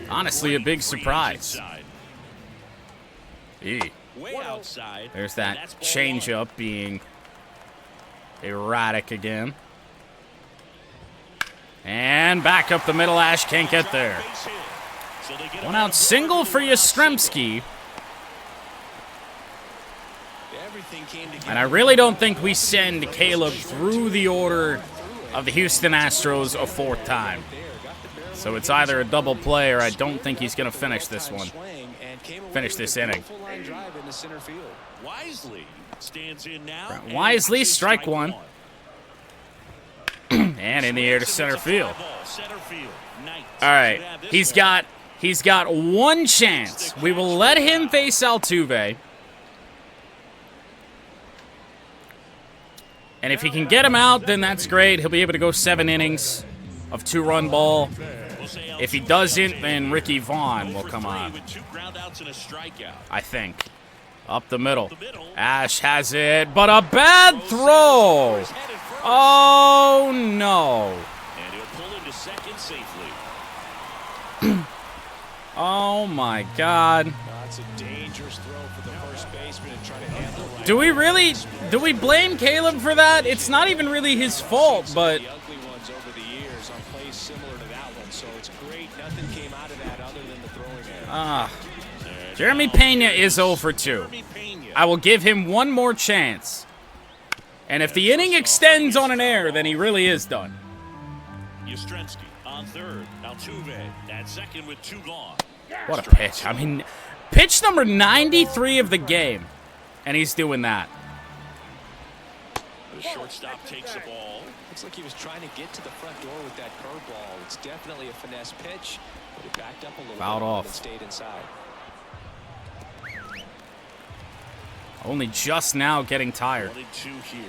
Speaker 3: Honestly, a big surprise. There's that changeup being erratic again. And back up the middle, Ash can't get there. 1 out single for Yastrzemski. And I really don't think we send Caleb through the order of the Houston Astros a 4th time. So it's either a double play or I don't think he's going to finish this one. Finish this inning. Wisely, strike 1. And in the air to center field. All right, he's got 1 chance. We will let him face Altuve. And if he can get him out, then that's great. He'll be able to go 7 innings of 2-run ball. If he doesn't, then Ricky Vaughn will come on.
Speaker 1: With 2 groundouts and a strikeout.
Speaker 3: I think. Up the middle. Ash has it, but a bad throw. Oh, no.
Speaker 1: And he'll pull into second safely.
Speaker 3: Oh, my God.
Speaker 4: That's a dangerous throw for the first baseman to try to handle right.
Speaker 3: Do we blame Caleb for that? It's not even really his fault, but
Speaker 4: The ugly ones over the years on plays similar to that one, so it's great. Nothing came out of that other than the throwing error.
Speaker 3: Jeremy Pena is 0 for 2. I will give him one more chance. And if the inning extends on an error, then he really is done.
Speaker 1: Yastrzemski on third. Altuve at second with 2 gone.
Speaker 3: What a pitch. I mean, pitch number 93 of the game. And he's doing that.
Speaker 1: The shortstop takes the ball.
Speaker 4: Looks like he was trying to get to the front door with that curveball. It's definitely a finesse pitch, but it backed up a little
Speaker 3: Fouled
Speaker 4: bit
Speaker 3: off.
Speaker 4: and stayed inside.
Speaker 3: Only just now getting tired.
Speaker 1: 1-2 here.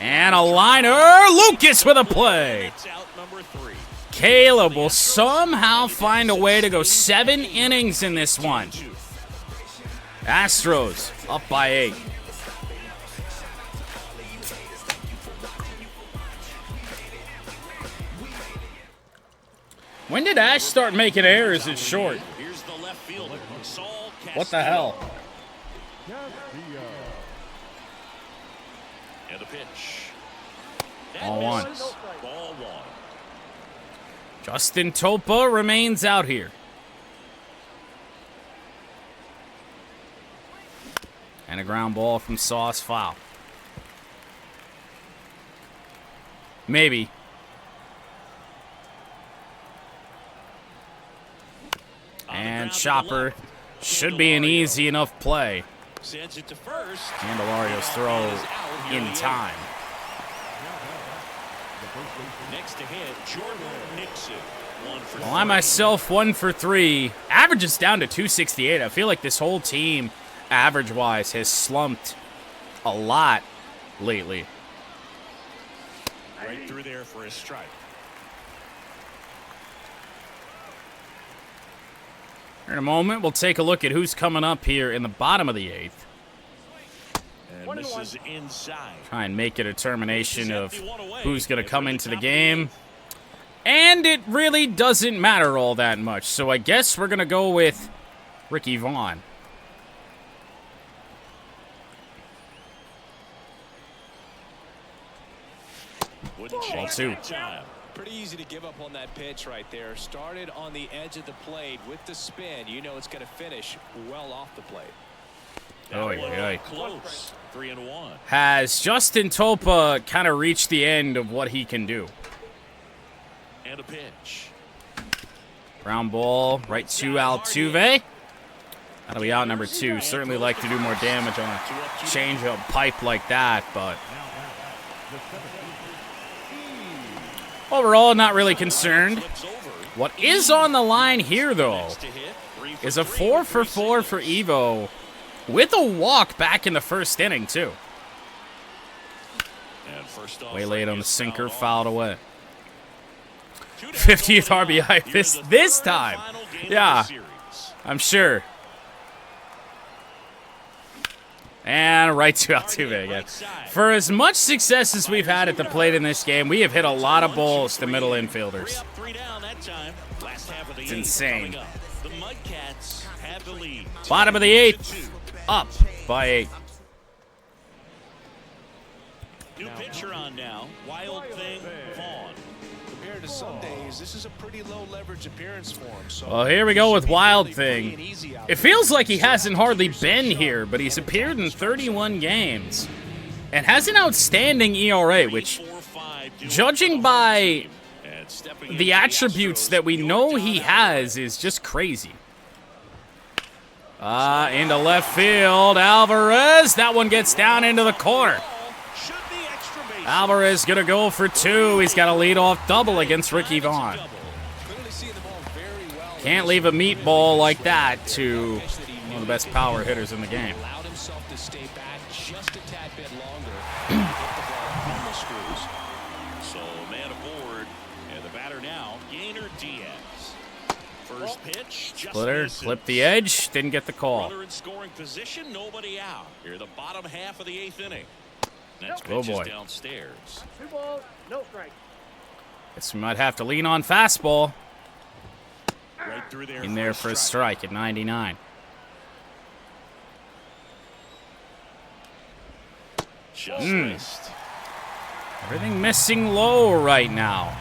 Speaker 3: And a liner. Lucas with a play.
Speaker 1: It's out number 3.
Speaker 3: Caleb will somehow find a way to go 7 innings in this one. Astros up by 8. When did Ash start making errors at short?
Speaker 1: Here's the left fielder, Saul
Speaker 3: What the hell?
Speaker 1: And the pitch.
Speaker 3: Ball 1.
Speaker 1: Ball 1.
Speaker 3: Justin Topa remains out here. And a ground ball from Sauce, foul. Maybe. And Chopper should be an easy enough play.
Speaker 1: Sends it to first.
Speaker 3: Candelario's throw in time.
Speaker 1: Next to hit, Jordan Nixon. 1 for 3.
Speaker 3: Well, I myself 1 for 3. Average is down to 268. I feel like this whole team, average-wise, has slumped a lot lately.
Speaker 1: Right through there for a strike.
Speaker 3: In a moment, we'll take a look at who's coming up here in the bottom of the 8th.
Speaker 1: And this is inside.
Speaker 3: Try and make a determination of who's going to come into the game. And it really doesn't matter all that much. So I guess we're going to go with Ricky Vaughn. Ball 2.
Speaker 4: Pretty easy to give up on that pitch right there. Started on the edge of the plate with the spin. You know it's going to finish well off the plate.
Speaker 1: Close. 3-1.
Speaker 3: Has Justin Topa kind of reached the end of what he can do?
Speaker 1: And a pitch.
Speaker 3: Ground ball right to Altuve. That'll be out number 2. Certainly like to do more damage on a change-up pipe like that, but overall, not really concerned. What is on the line here, though, is a 4 for 4 for Evo with a walk back in the first inning, too. Way late on the sinker, fouled away. 50th RBI this time. Yeah, I'm sure. And right to Altuve again. For as much success as we've had at the plate in this game, we have hit a lot of balls to middle infielders. It's insane.
Speaker 1: The MudCats have the lead.
Speaker 3: Bottom of the 8th, up by 8.
Speaker 1: New pitcher on now. Wild Thing Vaughn.
Speaker 4: Compared to some days, this is a pretty low leverage appearance for him. So
Speaker 3: Well, here we go with Wild Thing. It feels like he hasn't hardly been here, but he's appeared in 31 games and has an outstanding ERA, which, judging by the attributes that we know he has, is just crazy. Into left field, Alvarez. That one gets down into the corner. Alvarez gonna go for 2. He's got a leadoff double against Ricky Vaughn. Can't leave a meatball like that to one of the best power hitters in the game.
Speaker 4: allowed himself to stay back just a tad bit longer and get the ball on the screws.
Speaker 1: So man aboard, and the batter now, Gainer Diaz. First pitch, just
Speaker 3: Splitter,
Speaker 1: misses.
Speaker 3: clip the edge, didn't get the call.
Speaker 1: Runner in scoring position, nobody out. Here, the bottom half of the 8th inning. Next
Speaker 3: Oh,
Speaker 1: pitch
Speaker 3: boy.
Speaker 1: is downstairs.
Speaker 5: 2 balls, no strike.
Speaker 3: Guess we might have to lean on fastball.
Speaker 1: Right through there.
Speaker 3: In there for a strike at 99.
Speaker 1: Just missed.
Speaker 3: Everything missing low right now.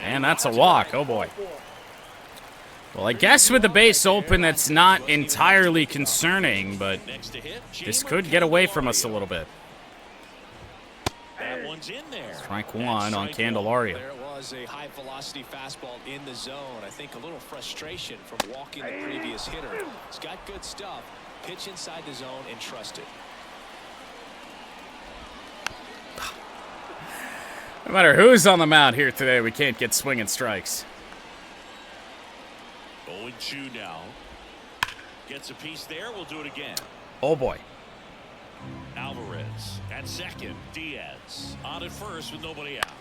Speaker 3: And that's a walk. Oh, boy. Well, I guess with the base open, that's not entirely concerning, but
Speaker 1: Next to hit,
Speaker 3: this could get away from us a little bit.
Speaker 1: That one's in there.
Speaker 3: Strike one on Candelario.
Speaker 4: There was a high-velocity fastball in the zone. I think a little frustration from walking the previous hitter. He's got good stuff. Pitch inside the zone and trust it.
Speaker 3: No matter who's on the mound here today, we can't get swinging strikes.
Speaker 1: 0-2 now. Gets a piece there. We'll do it again.
Speaker 3: Oh, boy.
Speaker 1: Alvarez at second. Diaz on at first with nobody out.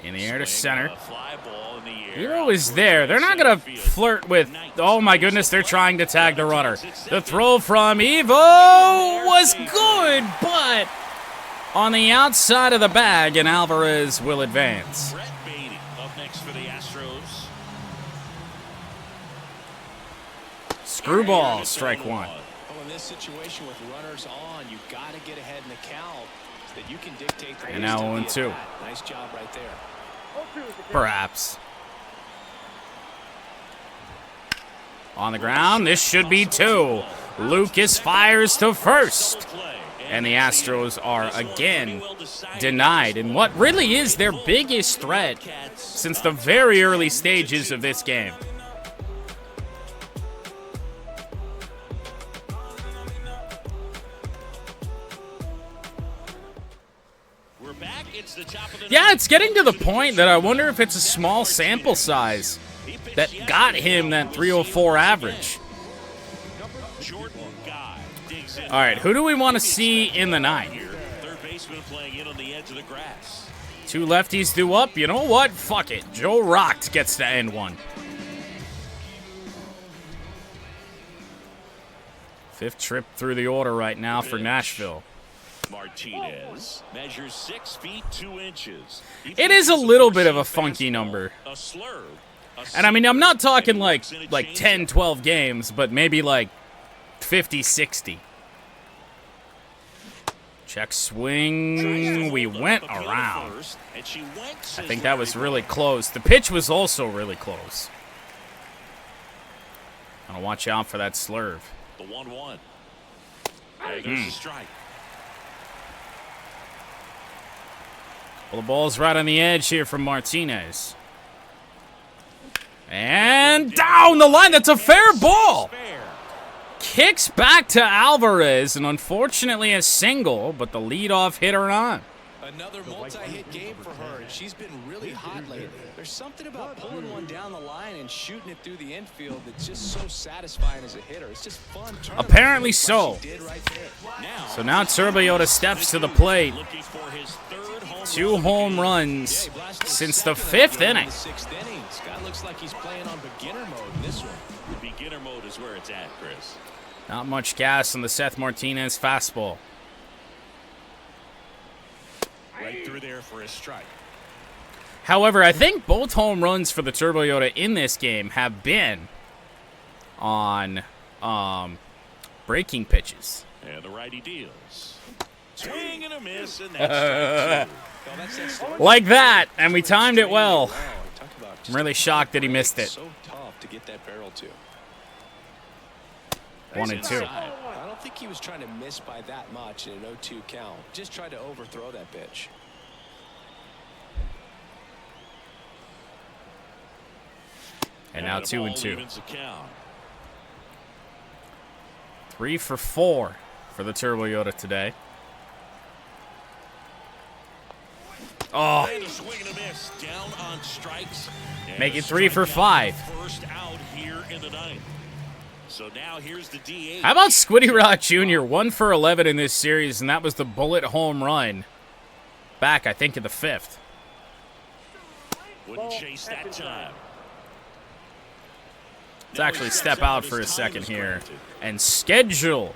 Speaker 3: In the air to
Speaker 1: Swing,
Speaker 3: center.
Speaker 1: a fly ball in the air.
Speaker 3: Hero is there. They're not going to flirt with, oh my goodness, they're trying to tag the runner. The throw from Evo was good, but on the outside of the bag, and Alvarez will advance.
Speaker 1: Brett Beatty up next for the Astros.
Speaker 3: Screwball, strike one.
Speaker 4: Well, in this situation with runners on, you got to get ahead in the count so that you can dictate the
Speaker 3: And
Speaker 4: pace
Speaker 3: now
Speaker 4: of the
Speaker 3: 0-2.
Speaker 4: at-bat. Nice job right there.
Speaker 5: 0-2 is the count.
Speaker 3: Perhaps. On the ground, this should be 2. Lucas fires to first. And the Astros are again denied in what really is their biggest threat since the very early stages of this game.
Speaker 1: We're back. It's the top of the
Speaker 3: Yeah, it's getting to the point that I wonder if it's a small sample size that got him that 304 average.
Speaker 1: Jordan Guy digs in.
Speaker 3: All right, who do we want to see in the ninth?
Speaker 1: Here, third baseman playing in on the edge of the grass.
Speaker 3: 2 lefties due up. You know what? Fuck it. Joe Rocht gets to end one. 5th trip through the order right now for Nashville.
Speaker 1: Martinez measures 6 feet 2 inches.
Speaker 3: It is a little bit of a funky number.
Speaker 1: A slurve.
Speaker 3: And I mean, I'm not talking like 10, 12 games, but maybe like 50, 60. Check swing. We went around. I think that was really close. The pitch was also really close. Gotta watch out for that slurve.
Speaker 1: The 1-1. There goes the strike.
Speaker 3: Well, the ball's right on the edge here from Martinez. And down the line. That's a fair ball. Kicks back to Alvarez, and unfortunately a single, but the leadoff hitter on.
Speaker 4: Another multi-hit game for her, and she's been really hot lately. There's something about pulling one down the line and shooting it through the infield that's just so satisfying as a hitter. It's just fun.
Speaker 3: Apparently so.
Speaker 4: She did right there.
Speaker 3: So now Turbiota steps to the plate.
Speaker 1: Looking for his 3rd home
Speaker 3: 2 home runs since the 5th inning.
Speaker 4: The 6th inning. Scott looks like he's playing on beginner mode in this one.
Speaker 1: Beginner mode is where it's at, Chris.
Speaker 3: Not much gas on the Seth Martinez fastball.
Speaker 1: Right through there for a strike.
Speaker 3: However, I think both home runs for the Turbiota in this game have been on breaking pitches.
Speaker 1: And the righty deals. Swing and a miss, and that's strike 2.
Speaker 3: Like that, and we timed it well.
Speaker 4: Wow, talk about
Speaker 3: I'm
Speaker 4: just
Speaker 3: really shocked that he missed it.
Speaker 4: so tough to get that barrel to.
Speaker 3: 1-2.
Speaker 4: I don't think he was trying to miss by that much in an 0-2 count. Just tried to overthrow that pitch.
Speaker 3: And now
Speaker 1: the
Speaker 3: 2
Speaker 1: ball
Speaker 3: and 2.
Speaker 1: evens the count.
Speaker 3: 3 for 4 for the Turbiota today. Oh,
Speaker 1: And a swing and a miss. Down on strikes. And
Speaker 3: Make
Speaker 1: a
Speaker 3: it 3 for
Speaker 1: strikeout.
Speaker 3: 5.
Speaker 1: First out here in the 9th. So now here's the DH.
Speaker 3: How about Squiddy Rock Jr.? 1 for 11 in this series, and that was the bullet home run back, I think, in the 5th.
Speaker 1: Wouldn't chase that time.
Speaker 3: Let's actually step out for a second here and schedule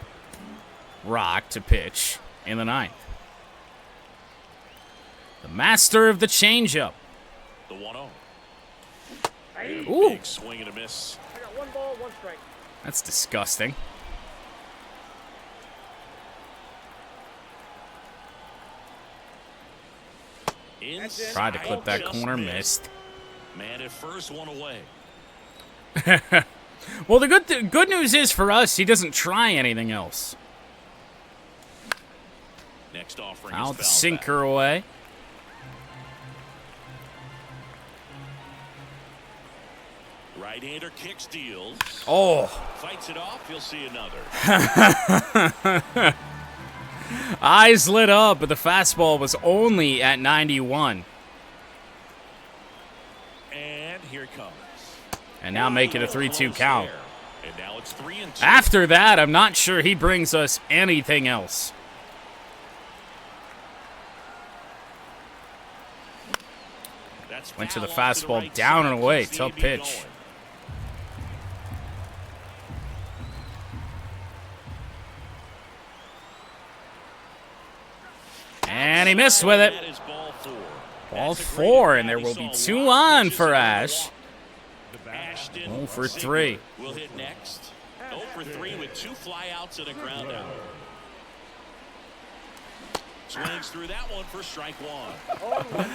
Speaker 3: Rock to pitch in the 9th. The master of the changeup.
Speaker 1: The 1-0.
Speaker 3: Ooh,
Speaker 1: Big swing and a miss.
Speaker 5: I got 1 ball, 1 strike.
Speaker 3: that's disgusting.
Speaker 1: Inside.
Speaker 3: Tried to clip that
Speaker 1: Just
Speaker 3: corner, missed.
Speaker 1: Man at first, 1 away.
Speaker 3: Well, the good news is for us, he doesn't try anything else.
Speaker 1: Next offering
Speaker 3: Out
Speaker 1: is
Speaker 3: the
Speaker 1: foul
Speaker 3: sinker away.
Speaker 1: back. Right-hander kicks, deals.
Speaker 3: Oh,
Speaker 1: Fights it off. You'll see another.
Speaker 3: eyes lit up, but the fastball was only at 91.
Speaker 1: And here it comes.
Speaker 3: And now make it a 3-2 count.
Speaker 1: And now it's 3-2.
Speaker 3: After that, I'm not sure he brings us anything else.
Speaker 1: That's
Speaker 3: Went to the
Speaker 1: foul off
Speaker 3: fastball
Speaker 1: right
Speaker 3: down
Speaker 1: side.
Speaker 3: and away.
Speaker 1: Keeps the
Speaker 3: Tough
Speaker 1: AB
Speaker 3: pitch.
Speaker 1: going.
Speaker 3: And he missed with it.
Speaker 1: That is ball 4.
Speaker 3: Ball
Speaker 1: That's a great
Speaker 3: 4,
Speaker 1: at
Speaker 3: and there
Speaker 1: bat.
Speaker 3: will
Speaker 1: He
Speaker 3: be
Speaker 1: saw
Speaker 3: 2
Speaker 1: a lot of
Speaker 3: on
Speaker 1: pitches
Speaker 3: for
Speaker 1: in the
Speaker 3: Ash.
Speaker 1: walk. Ashton
Speaker 3: 0 for
Speaker 1: Singer
Speaker 3: 3.
Speaker 1: will hit next. 0 for 3 with 2 flyouts and a ground out. Swings through that one for strike 1.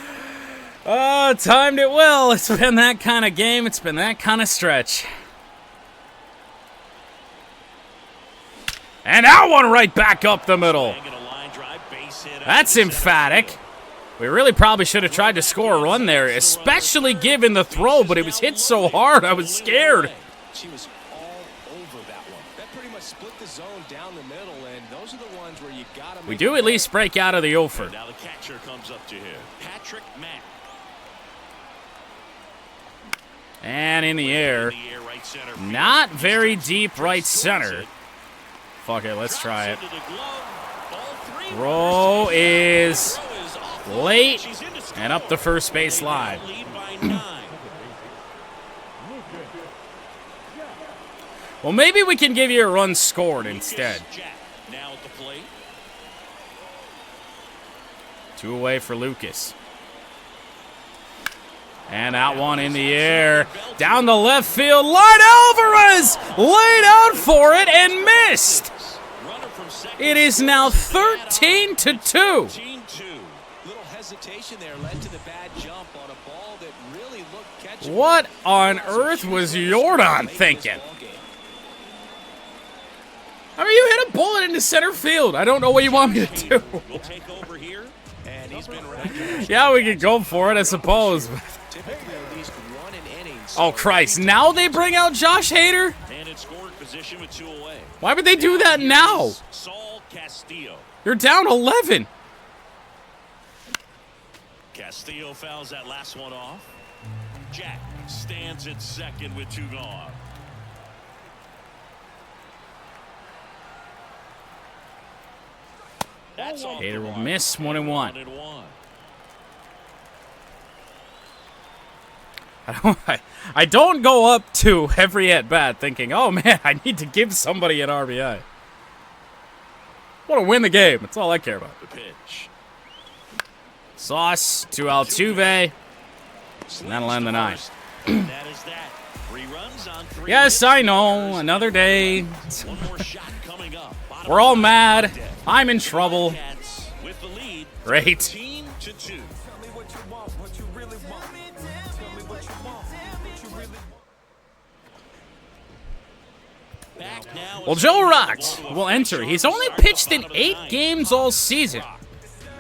Speaker 3: Oh, timed it well. It's been that kind of game. It's been that kind of stretch. And that one right back up the middle.
Speaker 1: Swing and a line drive, base hit out
Speaker 3: That's
Speaker 1: to center
Speaker 3: emphatic.
Speaker 1: field.
Speaker 3: We really probably should have tried to score a run there, especially given the throw, but it was hit so hard I was scared.
Speaker 4: She was all over that one. That pretty much split the zone down the middle, and those are the ones where you got to.
Speaker 3: We do at least break out of the offer.
Speaker 1: Now the catcher comes up to him. Patrick Mack.
Speaker 3: And in the air,
Speaker 1: In the air, right center field.
Speaker 3: not very deep right
Speaker 1: Scores
Speaker 3: center.
Speaker 1: it.
Speaker 3: Fuck it, let's try it.
Speaker 1: Drops into the glove. Ball 3.
Speaker 3: Throw is
Speaker 1: Throw is off.
Speaker 3: late
Speaker 1: She's in to score.
Speaker 3: and up the first base
Speaker 1: They
Speaker 3: line.
Speaker 1: now lead by 9.
Speaker 3: Well, maybe we can give you a run scored instead.
Speaker 1: Jack now at the plate.
Speaker 3: 2 away for Lucas. And that one in the air. Down the left field. Lard Alvarez laid out for it and missed.
Speaker 1: Runner from second.
Speaker 3: It is now 13-2.
Speaker 1: 13-2.
Speaker 4: Little hesitation there led to the bad jump on a ball that really looked catchable.
Speaker 3: What on earth was Jordan thinking? I mean, you hit a bullet into center field. I don't know what you want me to do.
Speaker 1: Will take over here.
Speaker 4: And he's been racking
Speaker 3: Yeah, we could go for it, I suppose.
Speaker 4: typically at least 1 in innings.
Speaker 3: Oh, Christ. Now they bring out Josh Hader?
Speaker 1: And in scoring position with 2 away.
Speaker 3: Why would they do that now?
Speaker 1: Saul Castillo.
Speaker 3: You're down 11.
Speaker 1: Castillo fouls that last one off. Jack stands at second with 2 gone. That's off
Speaker 3: Hader
Speaker 1: the
Speaker 3: will
Speaker 1: mark.
Speaker 3: miss 1-1.
Speaker 1: 1-1.
Speaker 3: I don't go up to every at-bat thinking, oh, man, I need to give somebody an RBI. I want to win the game. That's all I care about.
Speaker 1: The pitch.
Speaker 3: Sauce to Altuve. And that'll end the 9th.
Speaker 1: That is that. 3 runs on 3
Speaker 3: Yes,
Speaker 1: hits.
Speaker 3: I know. Another day.
Speaker 1: One more shot coming up. Bottom
Speaker 3: We're all
Speaker 1: of the
Speaker 3: mad.
Speaker 1: ninth.
Speaker 3: I'm in trouble.
Speaker 1: Cats with the lead.
Speaker 3: Great.
Speaker 1: 13-2. Back now
Speaker 3: Well,
Speaker 1: is
Speaker 3: Joe
Speaker 1: Lee
Speaker 3: Rock
Speaker 1: Waldo.
Speaker 3: will enter. He's only pitched in 8 games all season.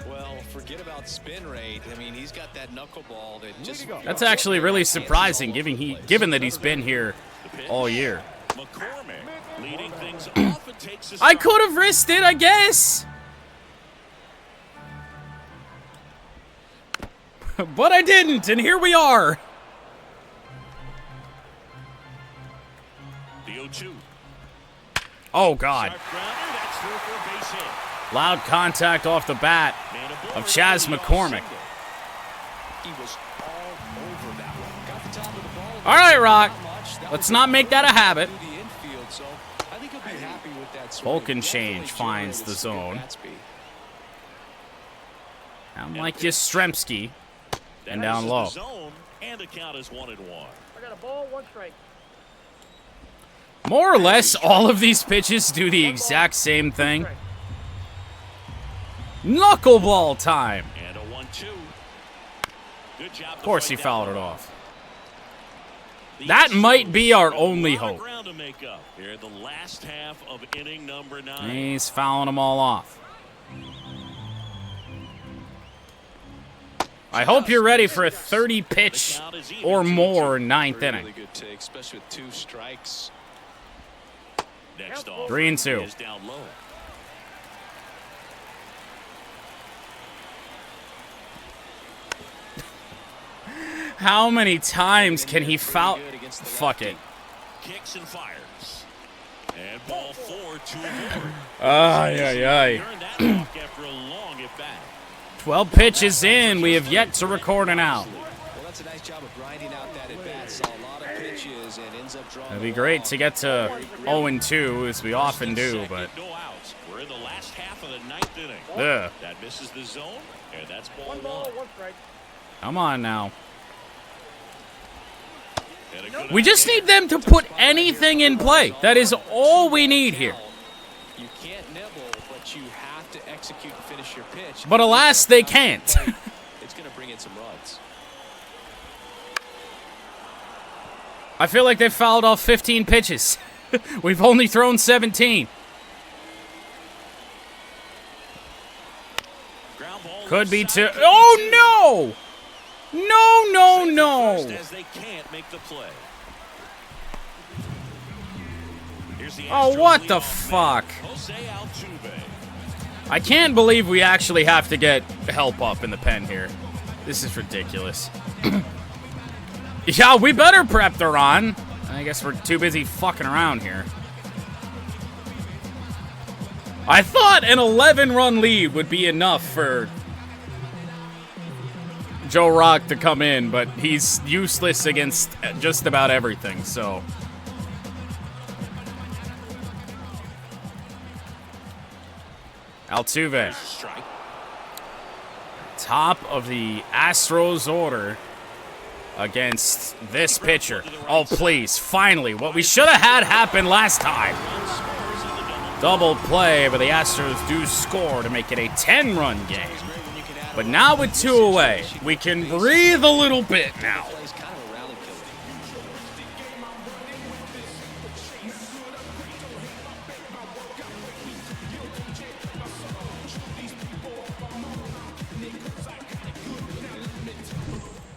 Speaker 4: Well, forget about spin rate. I mean, he's got that knuckleball that just.
Speaker 3: That's actually really surprising, given that he's been here all year.
Speaker 1: McCormick leading things off and takes a
Speaker 3: I
Speaker 1: start.
Speaker 3: could have risked it, I guess. But I didn't, and here we are.
Speaker 1: The 0-2.
Speaker 3: Oh, God.
Speaker 1: Sharp grounder, that's through for a base hit.
Speaker 3: Loud contact off the bat
Speaker 1: Man
Speaker 3: of
Speaker 1: aboard,
Speaker 3: Chas
Speaker 1: leadoff
Speaker 3: McCormick.
Speaker 1: single.
Speaker 4: He was all over
Speaker 3: All right, Rock. Let's not make that a habit. Vulcan change finds the zone. I'm like Yastrzemski. And down low.
Speaker 1: And the count is 1-1.
Speaker 5: I got a ball, 1 strike.
Speaker 3: More or less, all of these pitches do the exact same thing. Knuckleball time.
Speaker 1: And a 1-2. Good job.
Speaker 3: Of course he fouled it off. That might be our only hope.
Speaker 1: Here in the last half of inning number 9.
Speaker 3: He's fouling them all off. I hope you're ready for a 30-pitch or more 9th inning.
Speaker 4: Really good take, especially with 2 strikes.
Speaker 1: Next off,
Speaker 3: 3-2.
Speaker 1: is down low.
Speaker 3: How many times can he foul? Fuck it.
Speaker 1: Kicks and fires. And ball 4, 2 more.
Speaker 3: Ay, ay, ay.
Speaker 1: Turned that off after a long at bat.
Speaker 3: 12 pitches in. We have yet to record an out.
Speaker 4: Well, that's a nice job of grinding out that at bat. Saw a lot of pitches and ends up drawing.
Speaker 3: It'd be great to get to 0-2, as we often do, but
Speaker 1: No outs. We're in the last half of the 9th inning.
Speaker 3: ugh.
Speaker 1: That misses the zone, and that's ball
Speaker 5: 1 ball,
Speaker 1: 1.
Speaker 5: 1 strike.
Speaker 3: Come on now.
Speaker 1: And a good
Speaker 3: We just need them to put anything in play. That is all we need here.
Speaker 4: You can't nibble, but you have to execute and finish your pitch.
Speaker 3: But alas, they can't.
Speaker 4: It's going to bring in some runs.
Speaker 3: I feel like they fouled off 15 pitches. We've only thrown 17.
Speaker 1: ground ball
Speaker 3: Could be
Speaker 1: left
Speaker 3: two.
Speaker 1: side.
Speaker 3: Oh, no! No, no, no.
Speaker 1: First, as they can't make the play. Here's the
Speaker 3: Oh,
Speaker 1: Astros
Speaker 3: what the
Speaker 1: leadoff man,
Speaker 3: fuck?
Speaker 1: Jose Altuve.
Speaker 3: I can't believe we actually have to get help up in the pen here. This is ridiculous. Yeah, we better prep the run. I guess we're too busy fucking around here. I thought an 11-run lead would be enough for Joe Rock to come in, but he's useless against just about everything, so. Altuve.
Speaker 1: Strike.
Speaker 3: Top of the Astros order against this pitcher. Oh, please, finally, what we should have had happen last time. Double play, but the Astros do score to make it a 10-run game. But now with 2 away, we can breathe a little bit now.
Speaker 4: Plays kind of a rally killer.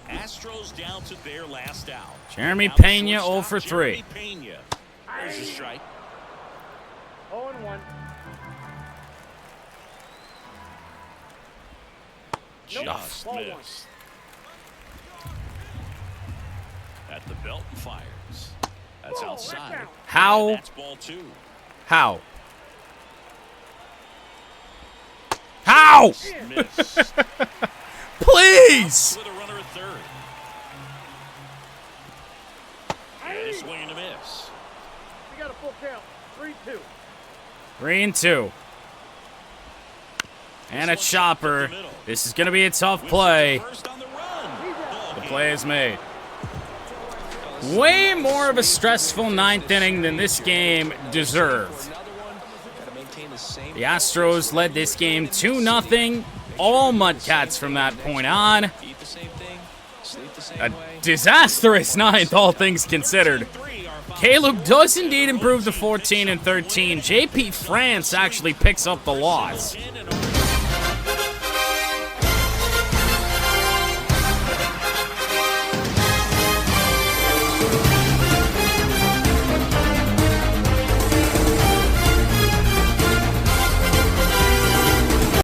Speaker 1: Astros down to their last out.
Speaker 3: Jeremy
Speaker 1: Now the
Speaker 3: Pena
Speaker 1: shortstop,
Speaker 3: 0 for 3.
Speaker 1: Jeremy Pena. There's a strike.
Speaker 5: 0-1.
Speaker 1: Just
Speaker 5: Ball 1.
Speaker 1: missed. At the belt and fires. That's
Speaker 5: Whoa,
Speaker 1: outside.
Speaker 5: that's out.
Speaker 3: How?
Speaker 1: That's ball 2.
Speaker 3: How? How?
Speaker 1: Miss.
Speaker 3: Please!
Speaker 1: With a runner at third. And a swing and a miss.
Speaker 5: We got a full count. 3-2.
Speaker 3: 3-2. And a chopper. This is going to be a tough play.
Speaker 1: First on the run.
Speaker 3: The play is made. Way more of a stressful 9th inning than this game deserved.
Speaker 4: Another one. Got to maintain the same.
Speaker 3: The Astros led this game 2-0. All MudCats from that point on.
Speaker 4: Eat the same thing. Sleep the same
Speaker 3: A
Speaker 4: way.
Speaker 3: disastrous 9th, all things considered. Caleb does indeed improve to 14 and 13. JP France actually picks up the loss.